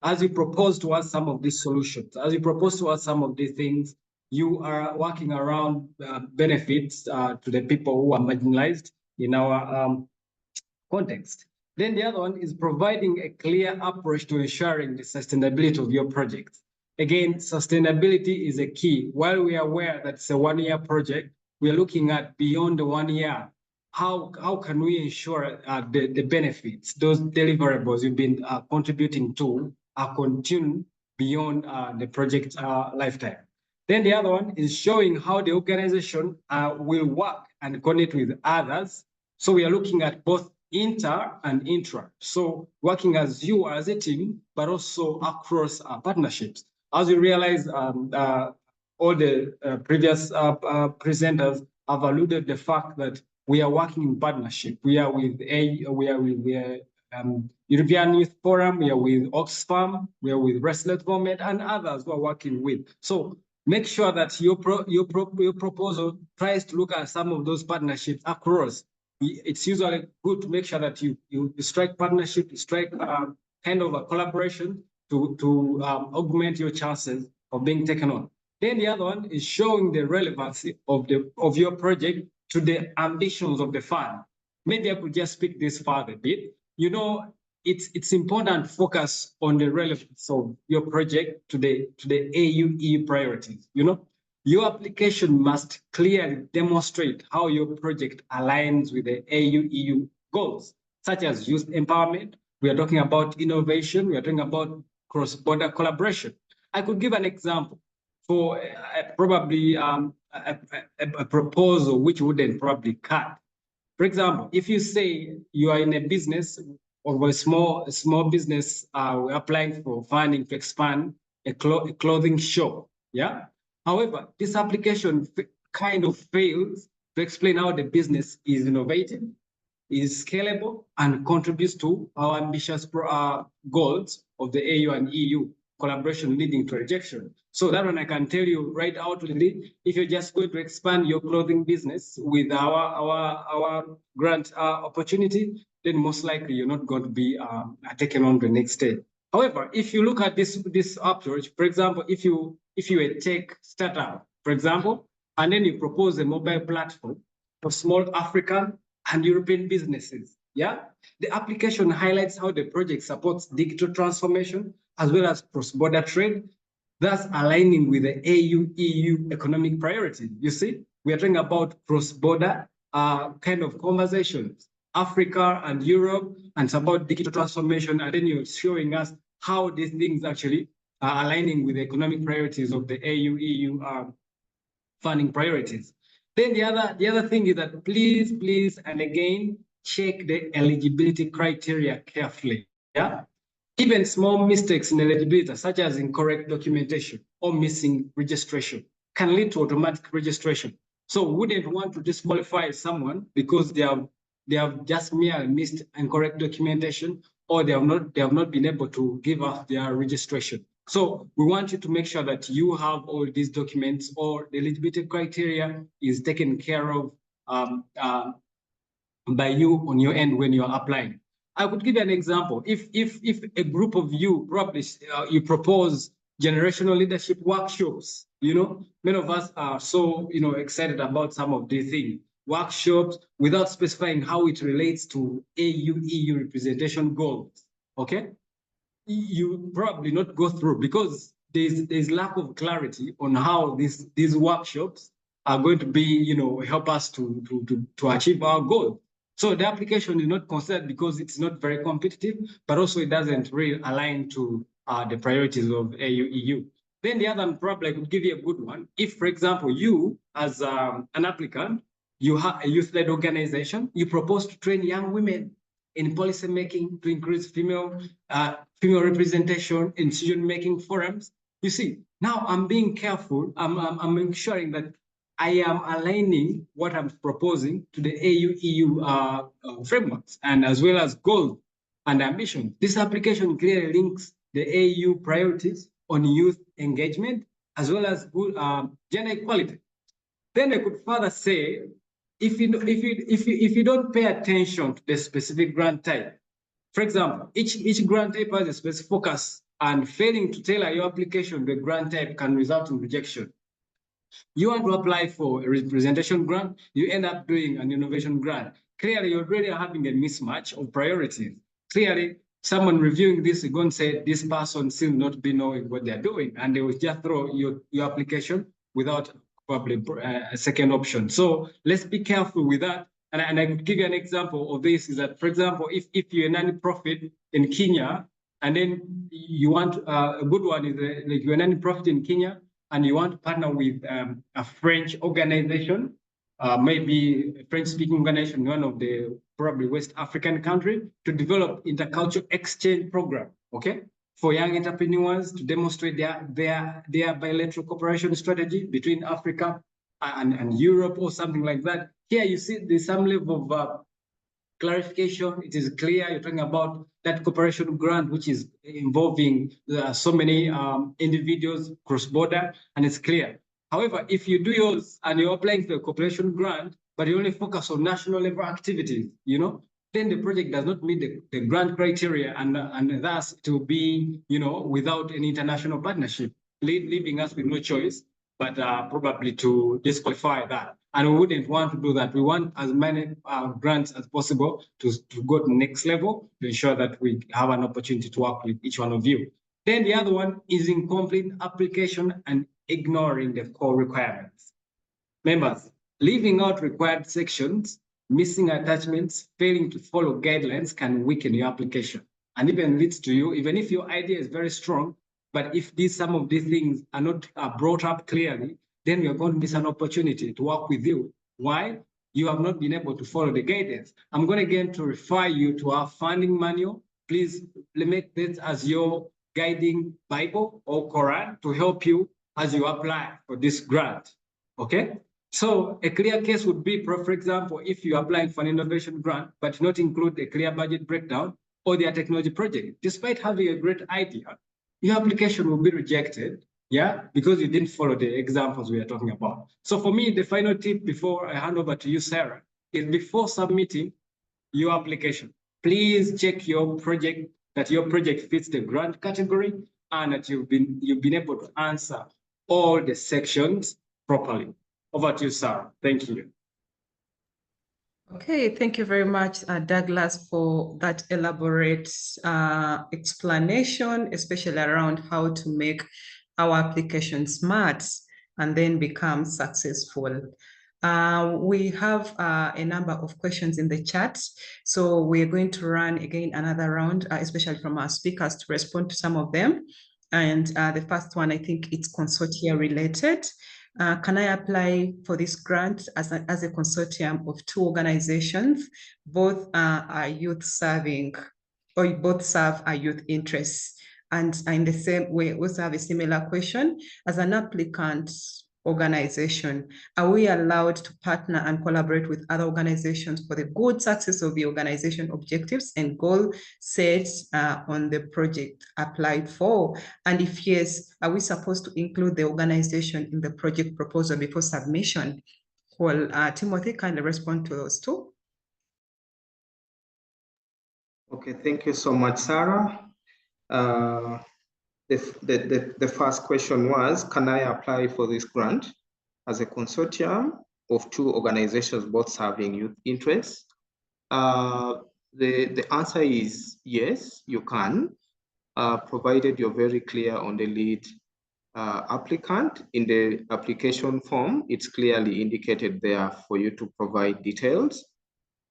as you propose to us some of these solutions, as you propose to us some of these things, you are working around benefits to the people who are marginalized in our context. Then the other one is providing a clear approach to ensuring the sustainability of your project. Again, sustainability is a key. While we are aware that it's a one-year project, we are looking at beyond the 1 year. How can we ensure the benefits, those deliverables you've been contributing to are continued beyond the project lifetime? Then the other one is showing how the organization will work and connect with others. So we are looking at both inter and intra. So working as you as a team, but also across partnerships. As you realize, all the previous presenters have alluded the fact that we are working in partnership. We are with European Youth Forum, we are with Oxfam, we are with Restless Government, and others who are working with. So make sure that your proposal tries to look at some of those partnerships across. It's usually good to make sure that you strike partnership, you strike kind of a collaboration to augment your chances of being taken on. Then the other one is showing the relevancy of your project to the ambitions of the fund. Maybe I could just speak this further a bit. You know, it's important to focus on the relevance of your project to the AUEU priorities. You know, your application must clearly demonstrate how your project aligns with the AUEU goals, such as youth empowerment. We are talking about innovation. We are talking about cross-border collaboration. I could give an example for probably a proposal which wouldn't probably cut. For example, if you say you are in a business or a small business, we're applying for funding to expand a clothing shop, yeah? However, this application kind of fails to explain how the business is innovative, is scalable, and contributes to our ambitious goals of the AU and EU collaboration leading to rejection. So that one I can tell you right out, if you're just going to expand your clothing business with our grant opportunity, then most likely you're not going to be taken on the next stage. However, if you look at this approach, for example, if you're a tech startup, for example, and then you propose a mobile platform for small African and European businesses, yeah, the application highlights how the project supports digital transformation as well as cross-border trade, thus aligning with the AU-EU economic priorities. You see, we are talking about cross-border kind of conversations, Africa and Europe, and it's about digital transformation, and then you're showing us how these things actually are aligning with the economic priorities of the AU-EU funding priorities. Then the other thing is that please, and again, check the eligibility criteria carefully, yeah? Even small mistakes in eligibility, such as incorrect documentation or missing registration, can lead to automatic registration. So we wouldn't want to disqualify someone because they have just merely missed incorrect documentation, or they have not been able to give us their registration. So we want you to make sure that you have all these documents, or the eligibility criteria is taken care of by you on your end when you're applying. I could give you an example. If a group of you probably you propose generational leadership workshops, you know, many of us are so excited about some of these things, workshops, without specifying how it relates to AU-EU representation goals. Okay, you probably not go through because there's lack of clarity on how these workshops are going to be, help us to achieve our goal. So the application is not considered because it's not very competitive, but also it doesn't really align to the priorities of AU-EU. Then the other one, probably I could give you a good one. If, for example, you as an applicant, you have a youth-led organization, you propose to train young women in policy making to increase female representation in decision-making forums. You see, now I'm being careful. I'm ensuring that I am aligning what I'm proposing to the AU-EU frameworks, and as well as goals and ambition. This application clearly links the AU priorities on youth engagement as well as good gender equality. Then I could further say, if you don't pay attention to the specific grant type, for example, each grant type has a specific focus, and failing to tailor your application to the grant type can result in rejection. You want to apply for a representation grant, you end up doing an innovation grant. Clearly, you're already having a mismatch of priorities. Clearly, someone reviewing this is going to say this person still not be knowing what they're doing, and they will just throw your application without probably a second option. So let's be careful with that. And I could give you an example of this is that, for example, if you're a non-profit in Kenya, and then you want a good one is like you're a non-profit in Kenya, and you want to partner with a French organization, maybe a French-speaking organization, one of the probably West African country, to develop intercultural exchange program, okay, for young entrepreneurs to demonstrate their bilateral cooperation strategy between Africa and Europe or something like that. Here you see there's some level of clarification. It is clear you're talking about that cooperation grant, which is involving so many individuals cross-border, and it's clear. However, if you do yours and you're applying for a cooperation grant, but you only focus on national level activities, you know, then the project does not meet the grant criteria, and thus to be, you know, without an international partnership, leaving us with no choice but probably to disqualify that. And we wouldn't want to do that. We want as many grants as possible to go to the next level to ensure that we have an opportunity to work with each one of you. Then the other one is incomplete application and ignoring the core requirements. Members, leaving out required sections, missing attachments, failing to follow guidelines can weaken your application and even leads to you, even if your idea is very strong, but if some of these things are not brought up clearly, then you're going to miss an opportunity to work with you. Why? You have not been able to follow the guidance. I'm going again to refer you to our funding manual. Please make this as your guiding Bible or Quran to help you as you apply for this grant, okay? So a clear case would be, for example, if you're applying for an innovation grant, but not include a clear budget breakdown or their technology project, despite having a great idea, your application will be rejected, yeah, because you didn't follow the examples we are talking about. So for me, the final tip before I hand over to you, Sarah, is before submitting your application, please check your project, that your project fits the grant category and that you've been able to answer all the sections properly. Over to you, Sarah. Thank you. Okay, thank you very much, Douglas, for that elaborate explanation, especially around how to make our application smart and then become successful. We have a number of questions in the chat, so we're going to run again another round, especially from our speakers, to respond to some of them. And the first one, I think it's consortia related. Can I apply for this grant as a consortium of two organizations, both are youth serving, or both serve our youth interests? And in the same way, also have a similar question. As an applicant organization, are we allowed to partner and collaborate with other organizations for the good success of the organization objectives and goal set on the project applied for? And if yes, are we supposed to include the organization in the project proposal before submission? Well, Timothy, kindly respond to those two. Okay, thank you so much, Sarah. The first question was, can I apply for this grant as a consortium of two organizations both serving youth interests? The answer is yes, you can, provided you're very clear on the lead applicant. In the application form, it's clearly indicated there for you to provide details.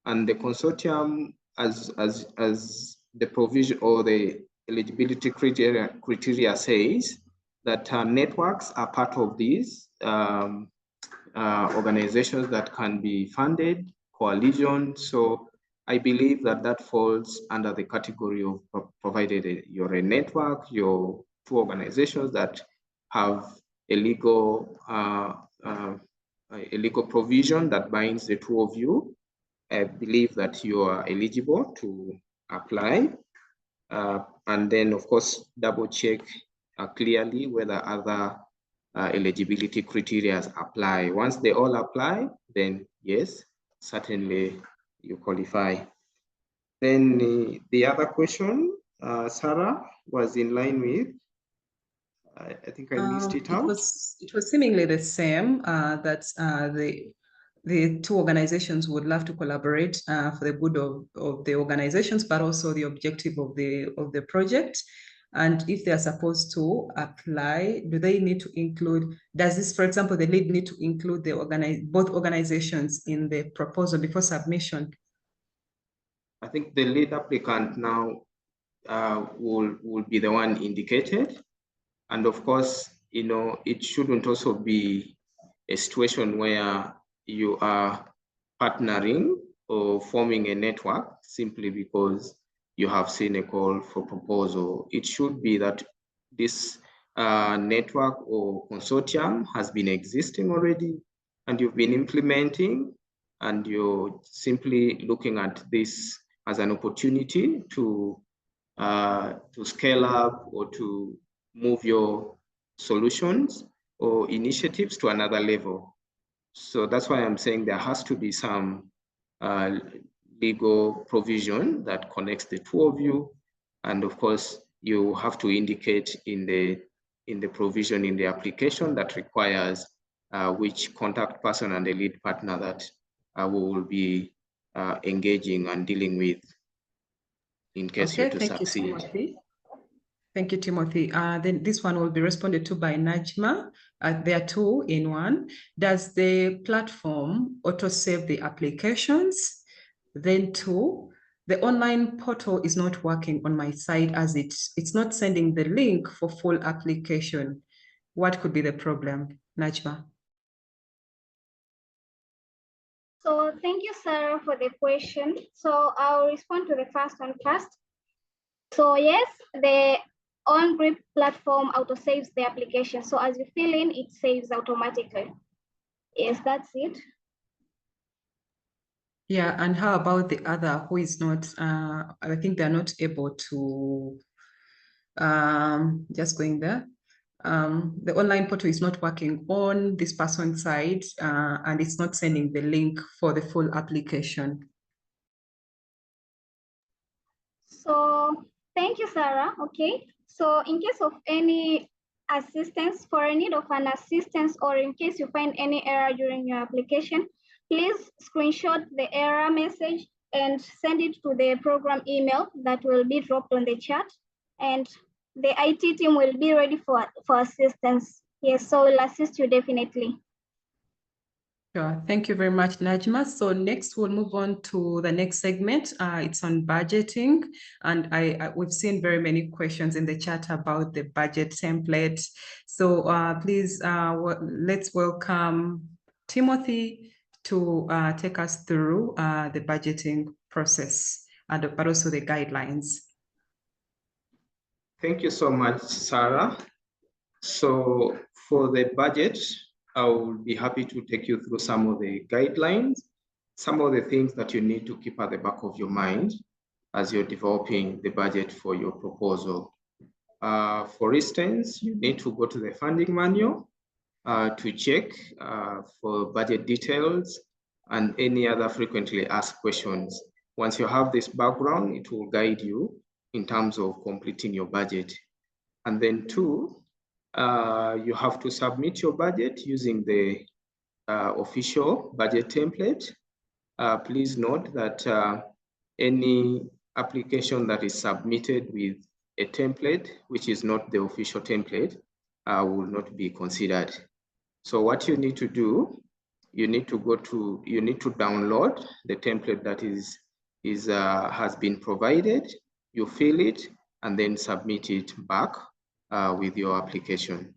And the consortium, as the provision or the eligibility criteria says, that networks are part of these organizations that can be funded, coalition. So I believe that falls under the category of provided you're a network, you're two organizations that have a legal provision that binds the two of you. I believe that you are eligible to apply. And then, of course, double check clearly whether other eligibility criteria apply. Once they all apply, then yes, certainly you qualify. Then the other question, Sarah, was in line with, I think I missed it out. It was seemingly the same, that the two organizations would love to collaborate for the good of the organizations, but also the objective of the project. And if they are supposed to apply, do they need to include, does this, for example, the lead need to include both organizations in the proposal before submission? I think the lead applicant now will be the one indicated. And of course, you know, it shouldn't also be a situation where you are partnering or forming a network simply because you have seen a call for proposal. It should be that this network or consortium has been existing already and you've been implementing, and you're simply looking at this as an opportunity to scale up or to move your solutions or initiatives to another level. So that's why I'm saying there has to be some legal provision that connects the two of you. And of course, you have to indicate in the provision in the application that requires which contact person and the lead partner that we will be engaging and dealing with in case you're to succeed. You, Timothy. Thank you, Timothy. Then this one will be responded to by Najma. There are two in one. Does the platform auto-save the applications? Then two, the online portal is not working on my side as it's not sending the link for full application. What could be the problem, Najma? So thank you, Sarah, for the question. So I'll respond to the first one first. So yes, the on-grip platform auto-saves the application. So as you fill in, it saves automatically. Yes, that's it. Yeah, and how about the other who is not, I think they're not able to, just going there. The online portal is not working on this person's side and it's not sending the link for the full application. So thank you, Sarah. Okay. So in case of any assistance, for a need of an assistance, or in case you find any error during your application, please screenshot the error message and send it to the program email that will be dropped on the chat. And the IT team will be ready for assistance. Yes, so we'll assist you definitely. Sure. Thank you very much, Najma. So next we'll move on to the next segment. It's on budgeting. And we've seen very many questions in the chat about the budget template. So please, let's welcome Timothy to take us through the budgeting process, but also the guidelines. Thank you so much, Sarah. So for the budget, I will be happy to take you through some of the guidelines, some of the things that you need to keep at the back of your mind as you're developing the budget for your proposal. For instance, you need to go to the funding manual to check for budget details and any other frequently asked questions. Once you have this background, it will guide you in terms of completing your budget. And then two, you have to submit your budget using the official budget template. Please note that any application that is submitted with a template, which is not the official template, will not be considered. So what you need to do, you need to download the template that has been provided, you fill it, and then submit it back with your application.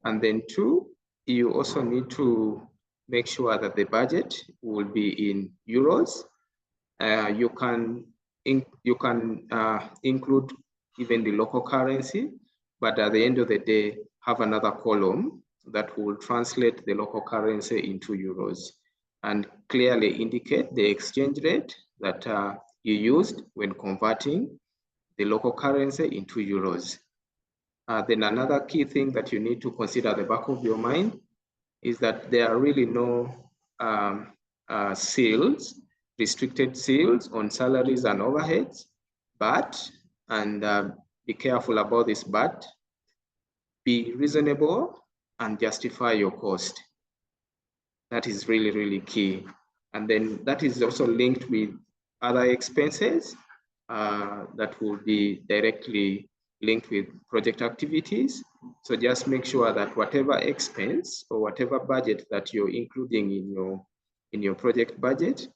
And then two, you also need to make sure that the budget will be in euros. You can include even the local currency, but at the end of the day, have another column that will translate the local currency into euros and clearly indicate the exchange rate that you used when converting the local currency into euros. Then another key thing that you need to consider at the back of your mind is that there are really no sales, restricted sales on salaries and overheads, but, and be careful about this, but be reasonable and justify your cost. That is really, really key. And then that is also linked with other expenses that will be directly linked with project activities. So just make sure that whatever expense or whatever budget that you're including in your project budget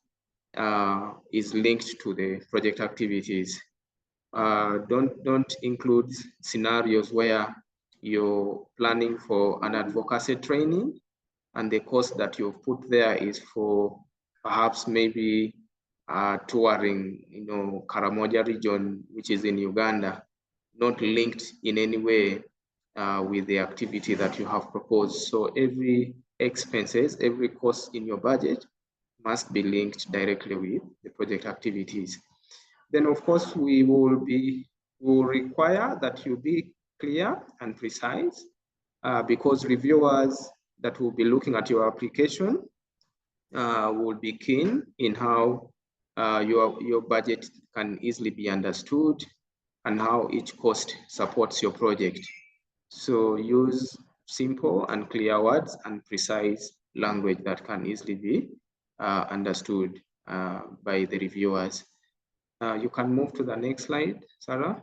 is linked to the project activities. Don't include scenarios where you're planning for an advocacy training and the cost that you've put there is for perhaps maybe touring, Karamoja region, which is in Uganda, not linked in any way with the activity that you have proposed. So every expenses, every cost in your budget must be linked directly with the project activities. Then of course we will require that you be clear and precise because reviewers that will be looking at your application will be keen in how your budget can easily be understood and how each cost supports your project. So use simple and clear words and precise language that can easily be understood by the reviewers. You can move to the next slide, Sarah.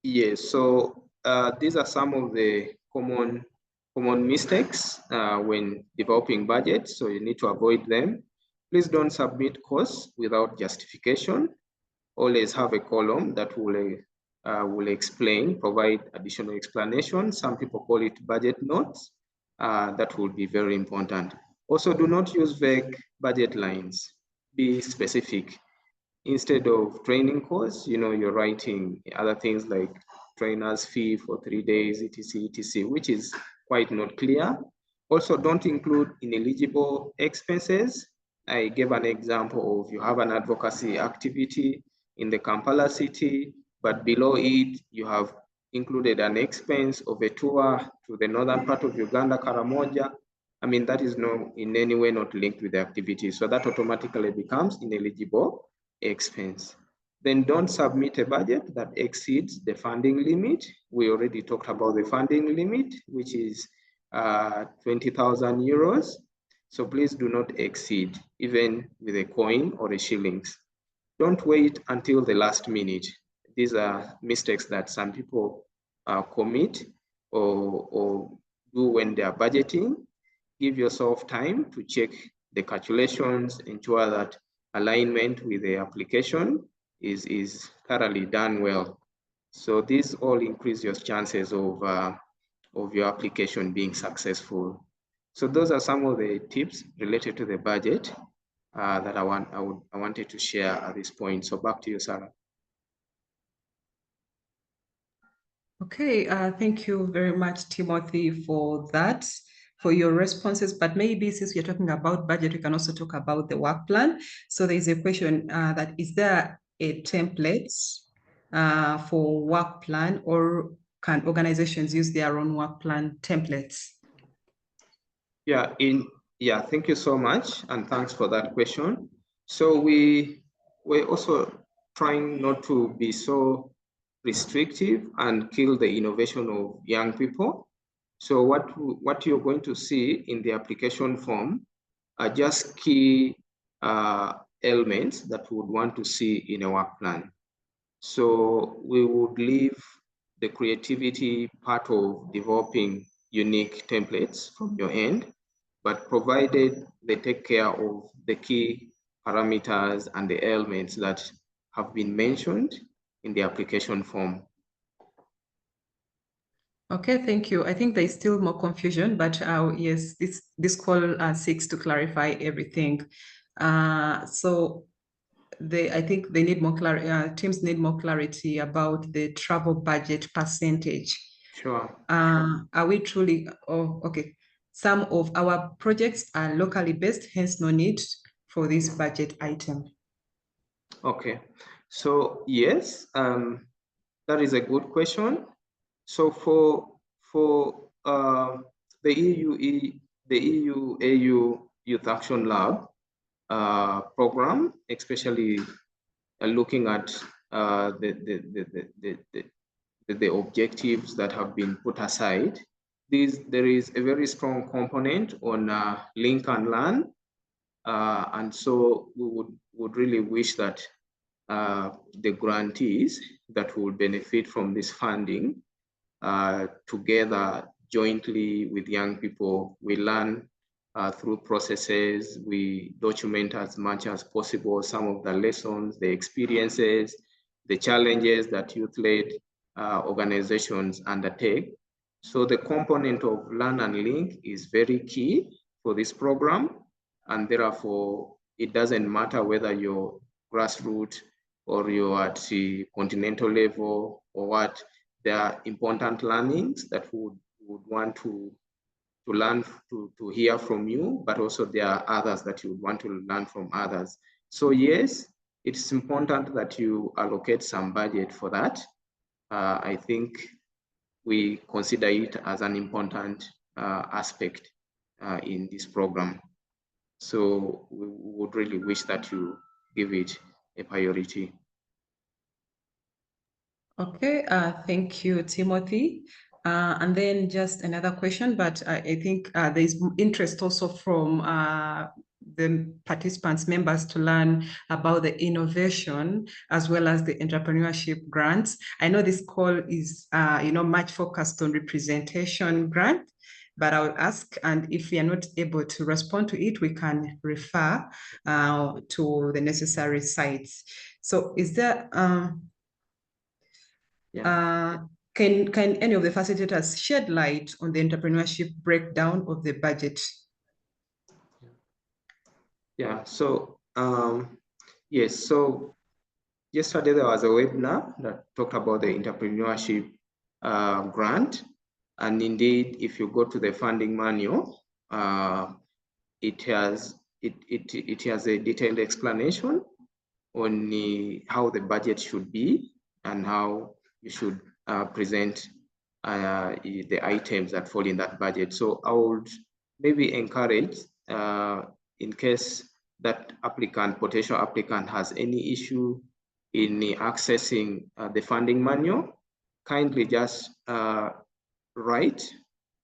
Yes, so these are some of the common mistakes when developing budgets, so you need to avoid them. Please don't submit costs without justification. Always have a column that will explain, provide additional explanation. Some people call it budget notes. That will be very important. Also, do not use vague budget lines. Be specific. Instead of training costs, you're writing other things like trainer's fee for 3 days, etc., which is quite not clear. Also, don't include ineligible expenses. I gave an example of you have an advocacy activity in the Kampala city, but below it, you have included an expense of a tour to the northern part of Uganda, Karamoja. I mean, that is in any way not linked with the activity. So that automatically becomes ineligible expense. Then don't submit a budget that exceeds the funding limit. We already talked about the funding limit, which is 20,000 euros. So please do not exceed, even with a coin or a shillings. Don't wait until the last minute. These are mistakes that some people commit or do when they are budgeting. Give yourself time to check the calculations, ensure that alignment with the application is thoroughly done well. So these all increase your chances of your application being successful. So those are some of the tips related to the budget that I wanted to share at this point. So back to you, Sarah. Okay, thank you very much, Timothy, for that, for your responses. But maybe since we're talking about budget, we can also talk about the work plan. So there is a question that is there a template for work plan, or can organizations use their own work plan templates? Yeah, thank you so much, and thanks for that question. So we're also trying not to be so restrictive and kill the innovation of young people. So what you're going to see in the application form are just key elements that we would want to see in a work plan. So we would leave the creativity part of developing unique templates from your end, but provided they take care of the key parameters and the elements that have been mentioned in the application form. Okay, thank you. I think there's still more confusion, but yes, this call seeks to clarify everything. So I think they need more clarity. Teams need more clarity about the travel budget percentage. Sure. Are we truly? Oh, okay. Some of our projects are locally based, hence no need for this budget item. Okay. So yes, that is a good question. So for the EU AU Youth Action Lab program, especially looking at the objectives that have been put aside, there is a very strong component on link and learn, and so we would really wish that the grantees that will benefit from this funding together jointly with young people, we learn through processes, we document as much as possible some of the lessons, the experiences, the challenges that youth-led organizations undertake. So the component of learn and link is very key, for this program, and therefore it doesn't matter whether you're grassroots or you're at the continental level or what. There are important learnings that we would want to learn, to hear from you, but also there are others that you would want to learn from others. So yes, it's important that you allocate some budget for that. I think we consider it as an important aspect in this program. So we would really wish that you give it a priority. Okay, thank you, Timothy. And then just another question, but I think there's interest also from the participants, members, to learn about the innovation as well as the entrepreneurship grants. I know this call is, much focused on representation grant, but I will ask, and if we are not able to respond to it, we can refer to the necessary sites. So is there, can any of the facilitators shed light on the entrepreneurship breakdown of the budget? Yeah, so yes, so yesterday there was a webinar that talked about the entrepreneurship grant, and indeed, if you go to the funding manual, it has a detailed explanation on how the budget should be and how you should present the items that fall in that budget. So I would maybe encourage, in case that potential applicant has any issue in accessing the funding manual, kindly just write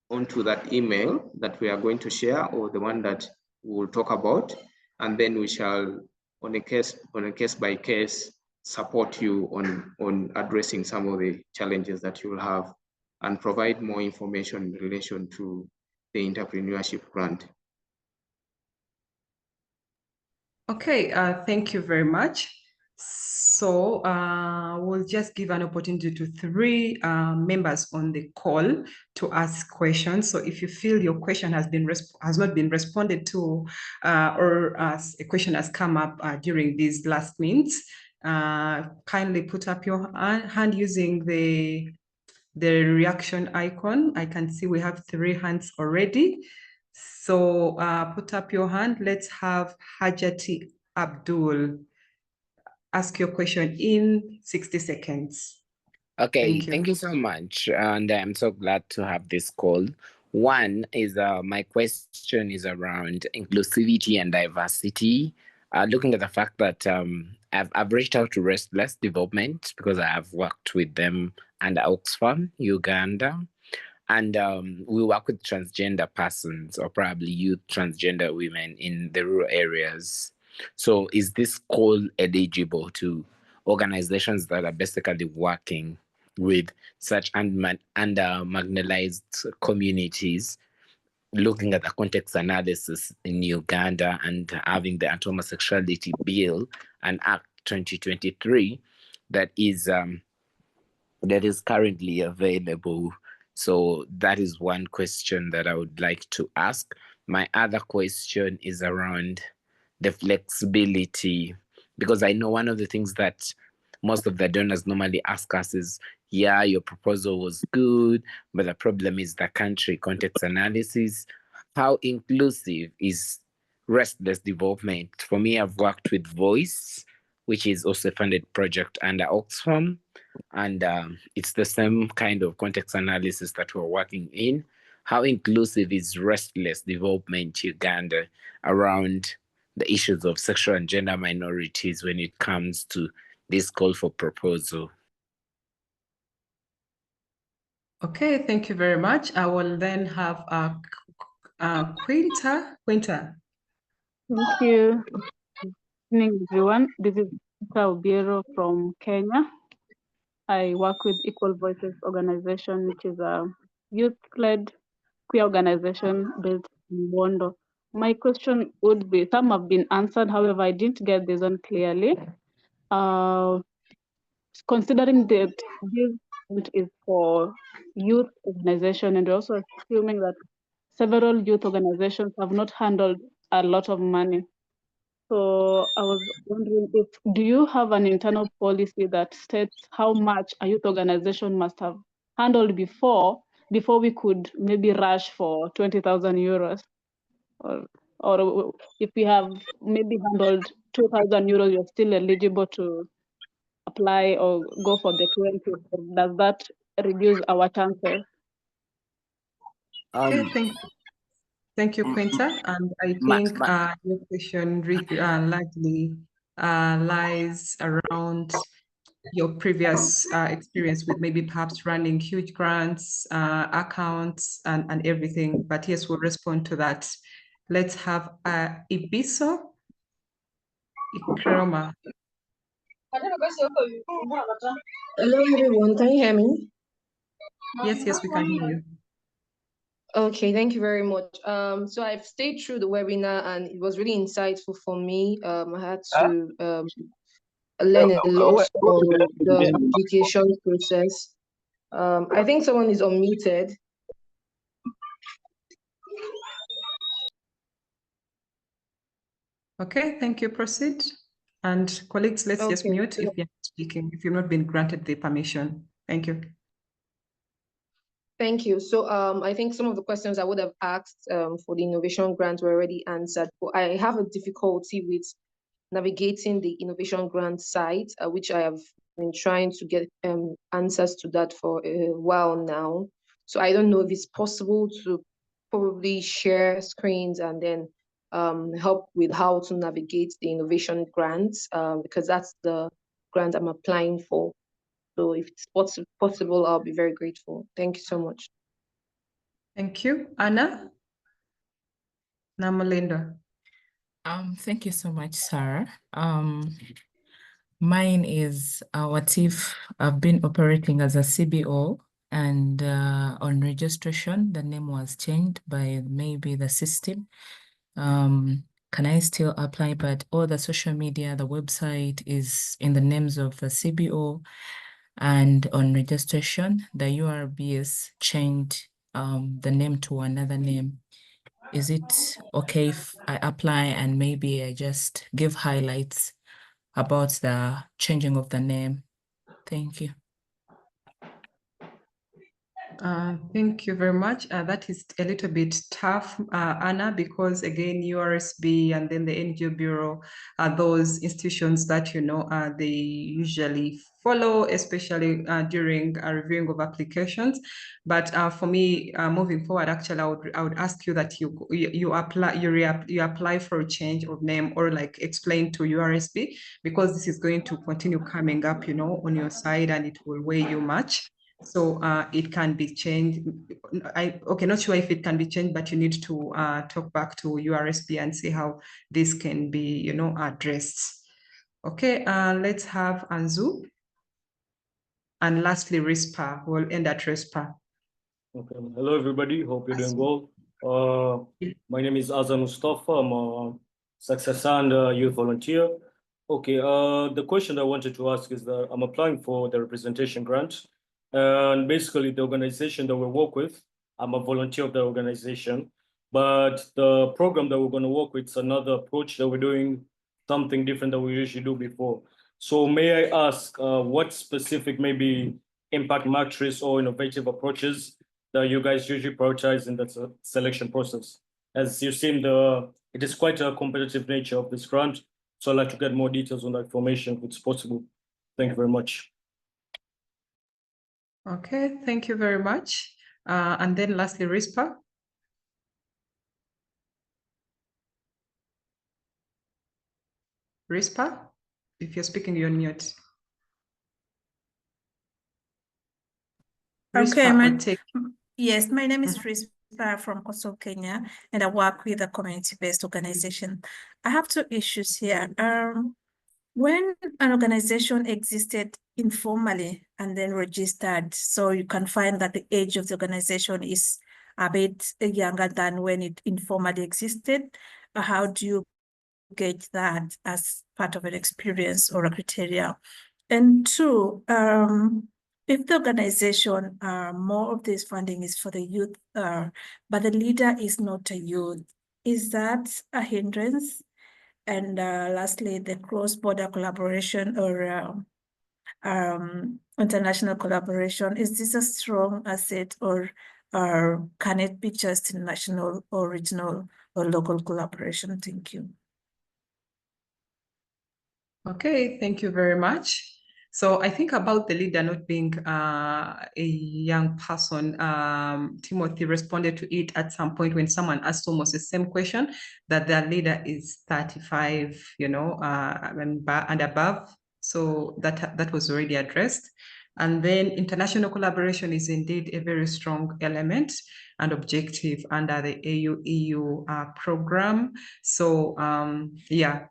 onto that email that we are going to share, or the one that we will talk about, and then we shall, on a case by case, support you on addressing some of the challenges that you will have, and provide more information in relation to the entrepreneurship grant. Okay, thank you very much. So we'll just give an opportunity to 3 members on the call to ask questions. So if you feel your question has not been responded to, or as a question has come up during these last minutes, kindly put up your hand using the reaction icon. I can see we have 3 hands already. So put up your hand. Let's have Hajati Abdul. Ask your question in 60 seconds. Okay, thank you so much. And I'm so glad to have this call. One is my question is around inclusivity and diversity. Looking at the fact that I've reached out to Restless Development because I have worked with them under Oxfam, Uganda. And we work with transgender persons, or probably youth transgender women in the rural areas. So is this call eligible to organizations that are basically working with such under marginalized communities, looking at the context analysis in Uganda and having the Anti-Homosexuality Bill and Act 2023 that is currently available? So that is one question that I would like to ask. My other question is around the flexibility, because I know one of the things that most of the donors normally ask us is, yeah, your proposal was good, but the problem is the country context analysis. How inclusive is Restless Development? For me, I've worked with Voice, which is also a funded project under Oxfam, and it's the same kind of context analysis that we're working in. How inclusive is Restless Development Uganda around the issues of sexual and gender minorities when it comes to this call for proposal? Okay, thank you very much. I will then have Quinta. Thank you. Good evening, everyone. This is Quinta Obiero from Kenya. I work with Equal Voices Organization, which is a youth-led queer organization based in Bondo. My question would be, some have been answered, however, I didn't get this one clearly. Considering that this is for youth organization, and also assuming that several youth organizations have not handled a lot of money. So I was wondering, do you have an internal policy that states how much a youth organization must have handled before we could maybe rush for 20,000 euros? Or if we have maybe handled 2,000 euros, you're still eligible to apply or go for the 20. Does that reduce our chances? Okay, thank you, Quinta. And I think your question largely lies around your previous experience with maybe perhaps running huge grants, accounts, and everything. But yes, we'll respond to that. Let's have Ibiso Ikroma. Hello, everyone. Can you hear me? Yes, we can hear you. Okay, thank you very much. So I've stayed through the webinar and it was really insightful for me. I had to learn a lot on the application process. I think someone is unmuted. Okay, thank you. Proceed. And colleagues, let's just mute if you're speaking, if you've not been granted the permission. Thank you. Thank you. So I think some of the questions I would have asked for the innovation grant were already answered, but I have a difficulty with navigating the innovation grant site, which I have been trying to get answers to that for a while now. So I don't know if it's possible to probably share screens and then help with how to navigate the innovation grants, because that's the grant I'm applying for. So if it's possible, I'll be very grateful. Thank you so much. Thank you. Anna? Namalinda. Thank you so much, Sarah. Mine is what if I've been operating as a CBO and on registration, the name was changed by maybe the system. Can I still apply? But all the social media, the website is in the names of the CBO, and on registration, the URBs changed the name to another name. Is it okay if I apply and maybe I just give highlights about the changing of the name? Thank you. Thank you very much. That is a little bit tough, Anna, because again, URSB and then the NGO Bureau are those institutions that, they usually follow, especially during reviewing of applications. But for me, moving forward, actually, I would ask you that you apply for a change of name or like explain to URSB, because this is going to continue coming up, on your side, and it will weigh you much. So it can be changed. Not sure if it can be changed, but you need to talk back to URSB and see how this can be, addressed. Okay, let's have Anzu. And lastly, RISPA. We'll end at RISPA. Okay, hello everybody, hope you're doing well. My name is Azam Mustafa, I'm a success and youth volunteer. Okay, the question I wanted to ask is that I'm applying for the representation grant. And basically the organization that we work with, I'm a volunteer of the organization, but the program that we're going to work with is another approach that we're doing something different than we usually do before. So may I ask what specific maybe impact matrix or innovative approaches that you guys usually prioritize in the selection process? As you've seen, it is quite a competitive nature of this grant. So I'd like to get more details on that information if it's possible. Thank you very much. Okay, thank you very much. And then lastly, RISPA. RISPA, if you're speaking, you're on mute. Okay, yes, my name is RISPA from Coastal Kenya, and I work with a community-based organization. I have two issues here. When an organization existed informally and then registered, so you can find that the age of the organization is a bit younger than when it informally existed, how do you gauge that as part of an experience or a criteria? And two, if the organization, more of this funding is for the youth, but the leader is not a youth, is that a hindrance? And lastly, the cross-border collaboration or international collaboration, is this a strong asset, or can it be just national or regional or local collaboration? Thank you. Okay, thank you very much. So I think about the leader not being a young person, Timothy responded to it at some point when someone asked almost the same question, that their leader is 35, you know, and above. So that was already addressed. And then international collaboration is indeed a very strong element and objective under the AUEU program. So yeah,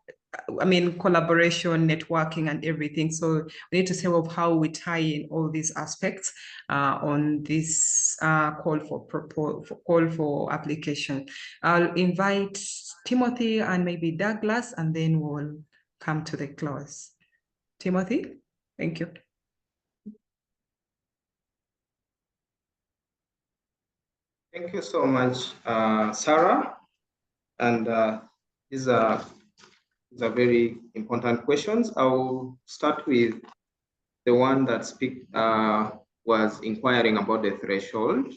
I mean, collaboration, networking, and everything. So we need to say of how we tie in all these aspects on this call for application. I'll invite Timothy and maybe Douglas, and then we'll come to the close. Timothy, thank you. Thank you so much, Sarah. And these are very important questions. I will start with the one that was inquiring about the threshold,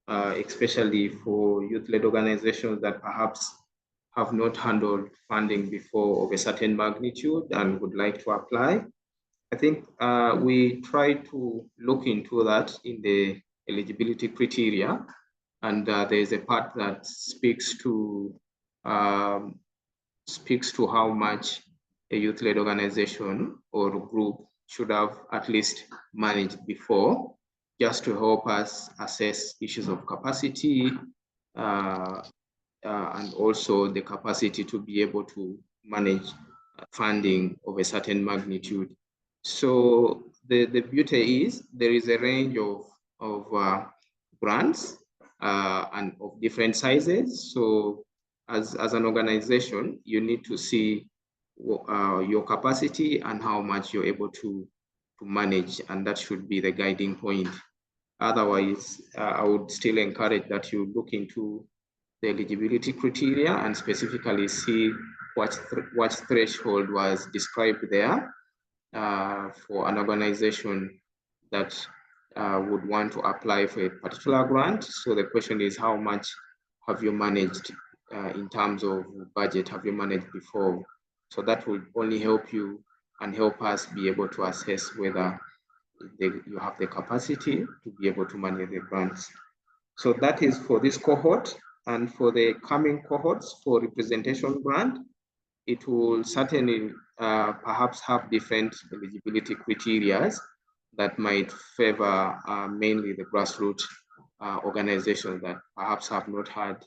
especially for youth-led organizations that perhaps have not handled funding before of a certain magnitude and would like to apply. I think we try to look into that in the eligibility criteria, and there's a part that speaks to how much a youth-led organization or group should have at least managed before, just to help us assess issues of capacity and also the capacity to be able to manage funding of a certain magnitude. So the beauty is there is a range of grants and of different sizes. So as an organization, you need to see your capacity and how much you're able to manage, and that should be the guiding point. Otherwise, I would still encourage that you look into the eligibility criteria and specifically see what threshold was described there for an organization that would want to apply for a particular grant. So the question is, how much have you managed in terms of budget, have you managed before? So that will only help you and help us be able to assess whether you have the capacity to be able to manage the grants. So that is for this cohort, and for the coming cohorts for representation grant, it will certainly perhaps have different eligibility criteria that might favor mainly the grassroots organizations that perhaps have not had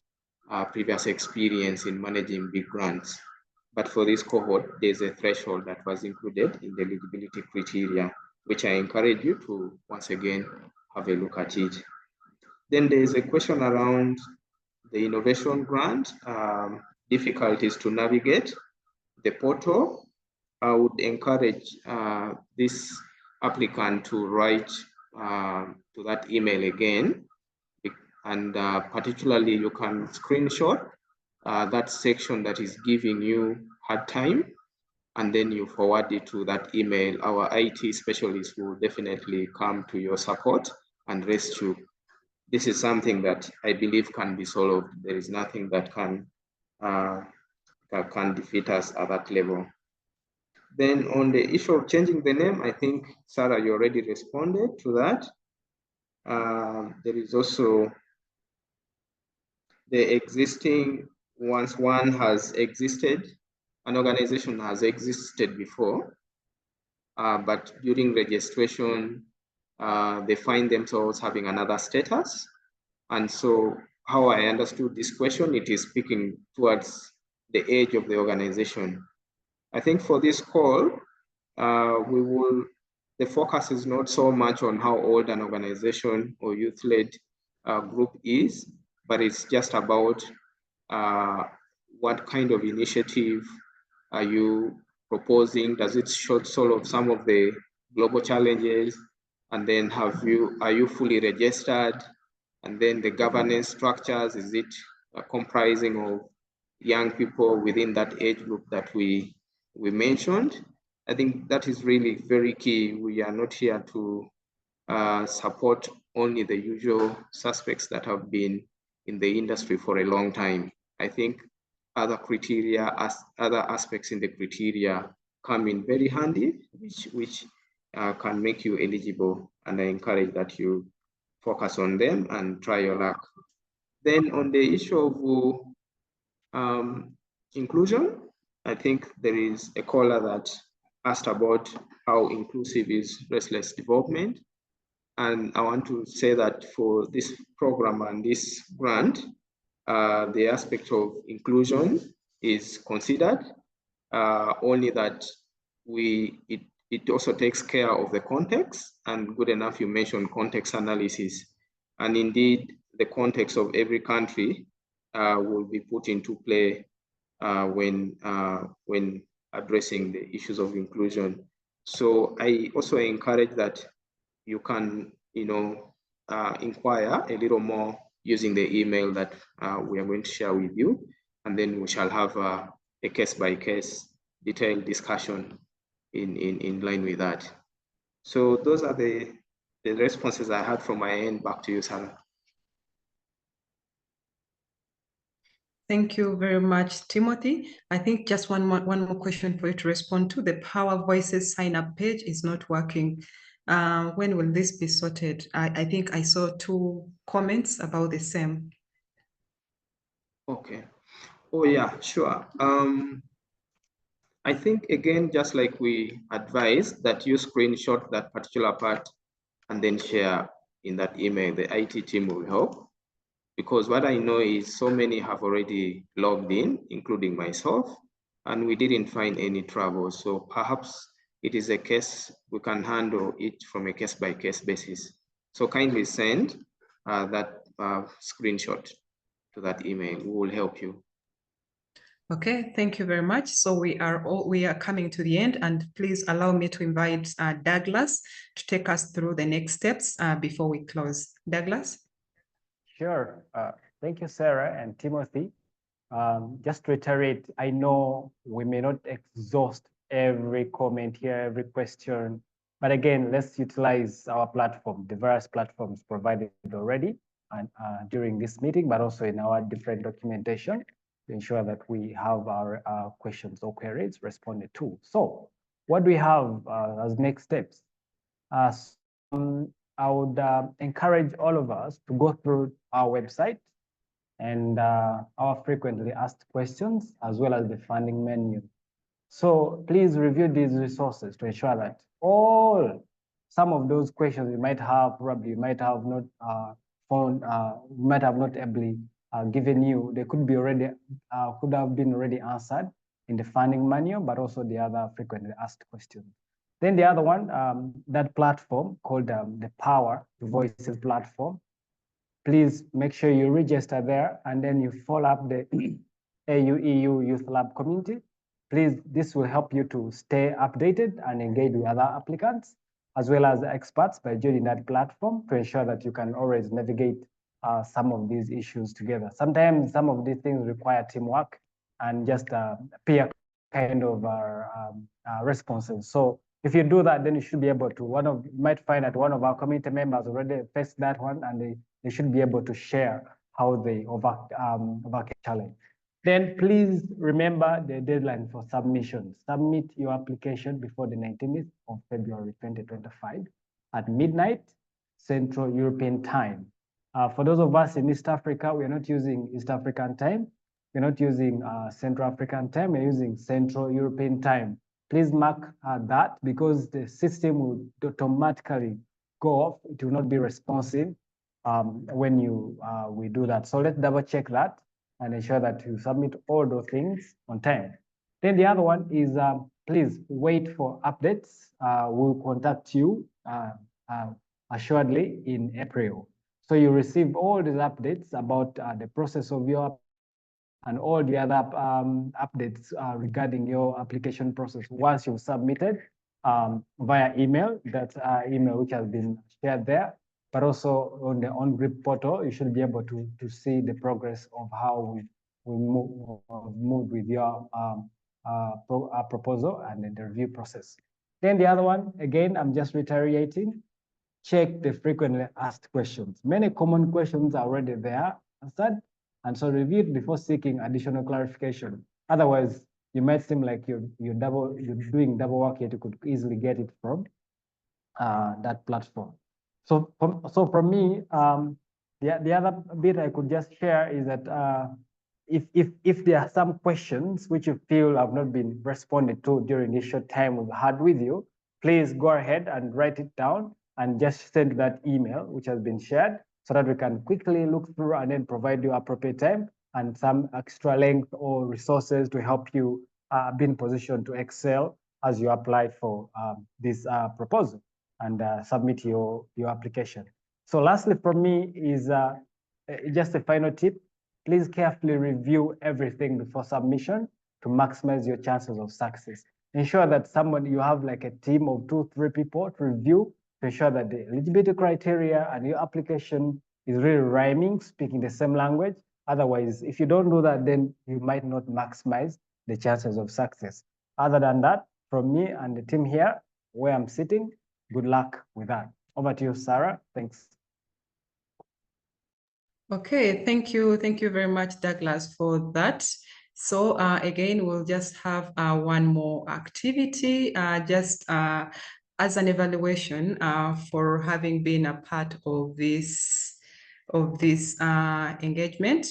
previous experience in managing big grants. But for this cohort, there's a threshold that was included in the eligibility criteria, which I encourage you to once again have a look at it. Then there's a question around the innovation grant, difficulties to navigate the portal. I would encourage this applicant to write to that email again, and particularly you can screenshot that section that is giving you hard time, and then you forward it to that email. Our IT specialist will definitely come to your support and rescue. This is something that I believe can be solved. There is nothing that can defeat us at that level. Then on the issue of changing the name, I think, Sarah, you already responded to that. There is also the existing, once one has existed, an organization has existed before, but during registration, they find themselves having another status. And so how I understood this question, it is speaking towards the age of the organization. I think for this call, the focus is not so much on how old an organization or youth-led group is, but it's just about what kind of initiative are you proposing? Does it solve some of the global challenges? And then are you fully registered? And then the governance structures, is it comprising of young people within that age group that we mentioned? I think that is really very key. We are not here to support only the usual suspects that have been in the industry for a long time. I think other criteria, other aspects in the criteria come in very handy, which can make you eligible. And I encourage that you focus on them and try your luck. Then on the issue of inclusion, I think there is a caller that asked about how inclusive is restless development. And I want to say that for this program and this grant, the aspect of inclusion is considered, only that it also takes care of the context, and good enough you mentioned context analysis. And indeed, the context of every country will be put into play when addressing the issues of inclusion. So I also encourage that you can, inquire a little more using the email that we are going to share with you, and then we shall have a case-by-case detailed discussion in line with that. So those are the responses I had from my end. Back to you, Sarah. Thank you very much, Timothy. I think just one more question for you to respond to. The Power Voices sign-up page is not working. When will this be sorted? I think I saw 2 comments about the same. Okay. Oh yeah, sure. I think again, just like we advise that you screenshot that particular part and then share in that email, the IT team will help. Because what I know is so many have already logged in, including myself, and we didn't find any trouble. So perhaps it is a case we can handle it from a case-by-case basis. So kindly send that screenshot to that email. We will help you. Okay, thank you very much. So we are coming to the end, and please allow me to invite Douglas to take us through the next steps before we close. Douglas? Sure. Thank you, Sarah and Timothy. Just to reiterate, I know we may not exhaust every comment here, every question, but again, let's utilize our platform, the various platforms provided already and during this meeting, but also in our different documentation to ensure that we have our questions or queries responded to. So what do we have as next steps? I would encourage all of us to go through our website and our frequently asked questions, as well as the funding menu. So please review these resources to ensure that some of those questions you might have, probably you might have not found, might have not ably given you, they could have been already answered in the funding menu, but also the other frequently asked questions. Then the other one, that platform called the Power Voices platform. Please make sure you register there, and then you follow up the AUEU Youth Lab community. Please, this will help you to stay updated and engage with other applicants, as well as experts by joining that platform to ensure that you can always navigate some of these issues together. Sometimes some of these things require teamwork and just peer kind of responses. So if you do that, then you should be able to, you might find that one of our community members already faced that one, and they should be able to share how they overcame challenge. Then please remember the deadline for submission. Submit your application before the 19th of February 2025 at midnight Central European time. For those of us in East Africa, we're not using East African time. We're not using Central African time. We're using Central European time. Please mark that, because the system will automatically go off. It will not be responsive when we do that. So let's double check that and ensure that you submit all those things on time. Then the other one is please wait for updates. We'll contact you assuredly in April. So you receive all these updates about the process of your and all the other updates regarding your application process once you've submitted via email, that email which has been shared there, but also on the on-grid portal, you should be able to see the progress of how we move with your proposal and then the review process. Then the other one, again, I'm just reiterating, check the frequently asked questions. Many common questions are already there answered, and so review it before seeking additional clarification. Otherwise, you might seem like you're doing double work, yet you could easily get it from that platform. So from me, the other bit I could just share is that if there are some questions which you feel have not been responded to during this short time we've had with you, please go ahead and write it down and just send that email which has been shared so that we can quickly look through and then provide you appropriate time and some extra length or resources to help you be in position to excel as you apply for this proposal and submit your application. So lastly from me is just a final tip. Please carefully review everything before submission to maximize your chances of success. Ensure that you have like a team of 2-3 people to review to ensure that the eligibility criteria and your application is really rhyming, speaking the same language. Otherwise, if you don't do that, then you might not maximize the chances of success. Other than that, from me and the team here, where I'm sitting, good luck with that. Over to you, Sarah. Thanks. Okay, thank you. Thank you very much, Douglas, for that. So again, we'll just have one more activity, just as an evaluation for having been a part of this engagement.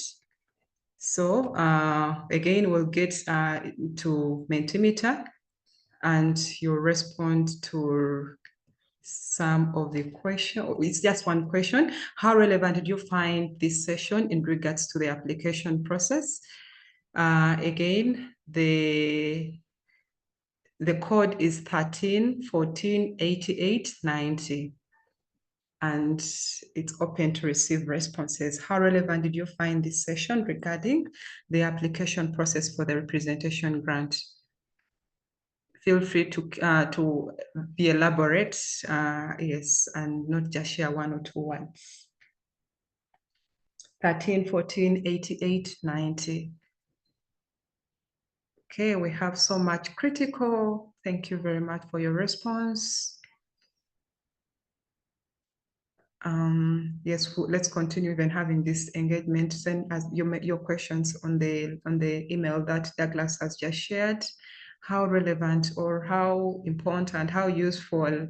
So again, we'll get to Mentimeter and you'll respond to some of the question. It's just one question. How relevant did you find this session in regards to the application process? Again, the code is 13148890 and it's open to receive responses. How relevant did you find this session regarding the application process for the representation grant? Feel free to be elaborate, yes, and not just share one or two words. 13148890. Okay, we have so much critical. Thank you very much for your response. Yes, let's continue even having this engagement. Send us your questions on the email that Douglas has just shared. How relevant or how important, how useful,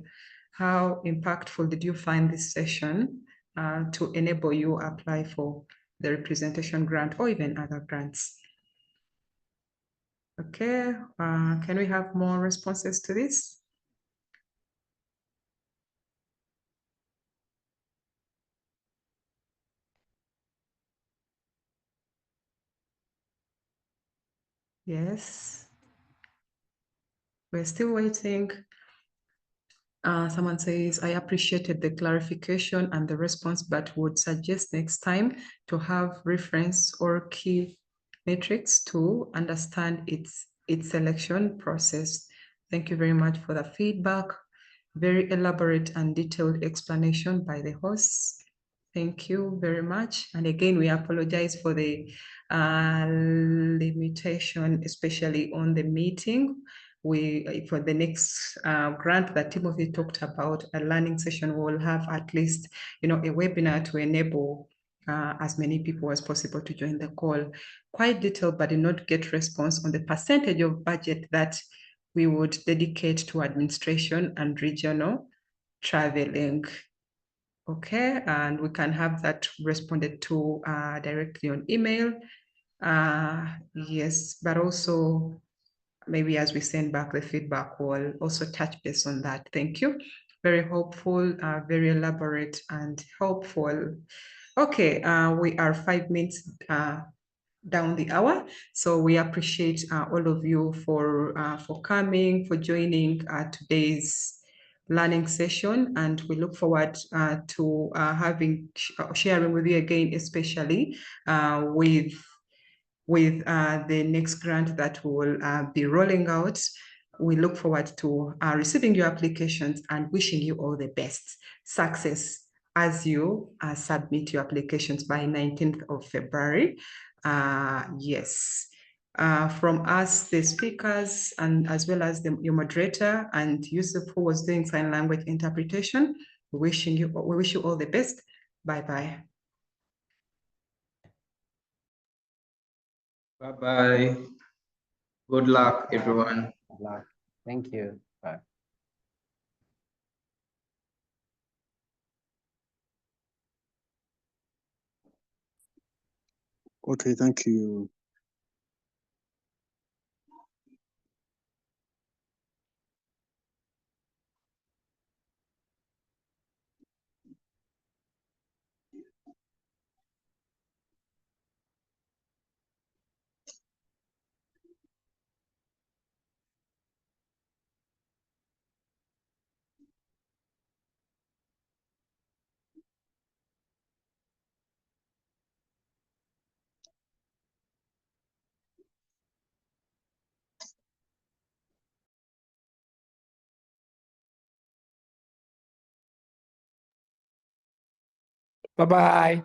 how impactful did you find this session to enable you apply for the representation grant or even other grants? Okay, can we have more responses to this? Yes. We're still waiting. Someone says, I appreciated the clarification and the response, but would suggest next time to have reference or key metrics to understand its selection process. Thank you very much for the feedback. Very elaborate and detailed explanation by the hosts. Thank you very much. And again, we apologize for the limitation, especially on the meeting. For the next grant that Timothy talked about, a learning session, we will have at least, a webinar to enable as many people as possible to join the call. Quite detailed, but did not get response on the percentage of budget that we would dedicate to administration and regional traveling. Okay, and we can have that responded to directly on email. Yes, but also maybe as we send back the feedback, we'll also touch base on that. Thank you. Very hopeful, very elaborate and helpful. Okay, we are 5 minutes down the hour. So we appreciate all of you for coming, for joining today's learning session, and we look forward to sharing with you again, especially with the next grant that we will be rolling out. we look forward to receiving your applications and wishing you all the best success as you submit your applications by 19th of February. Yes. From us, the speakers, and as well as your moderator and Yusuf, who was doing sign language interpretation, we wish you all the best. Bye-bye. Bye-bye. Good luck, everyone. Good luck. Thank you. Bye. Okay, thank you. Bye-bye.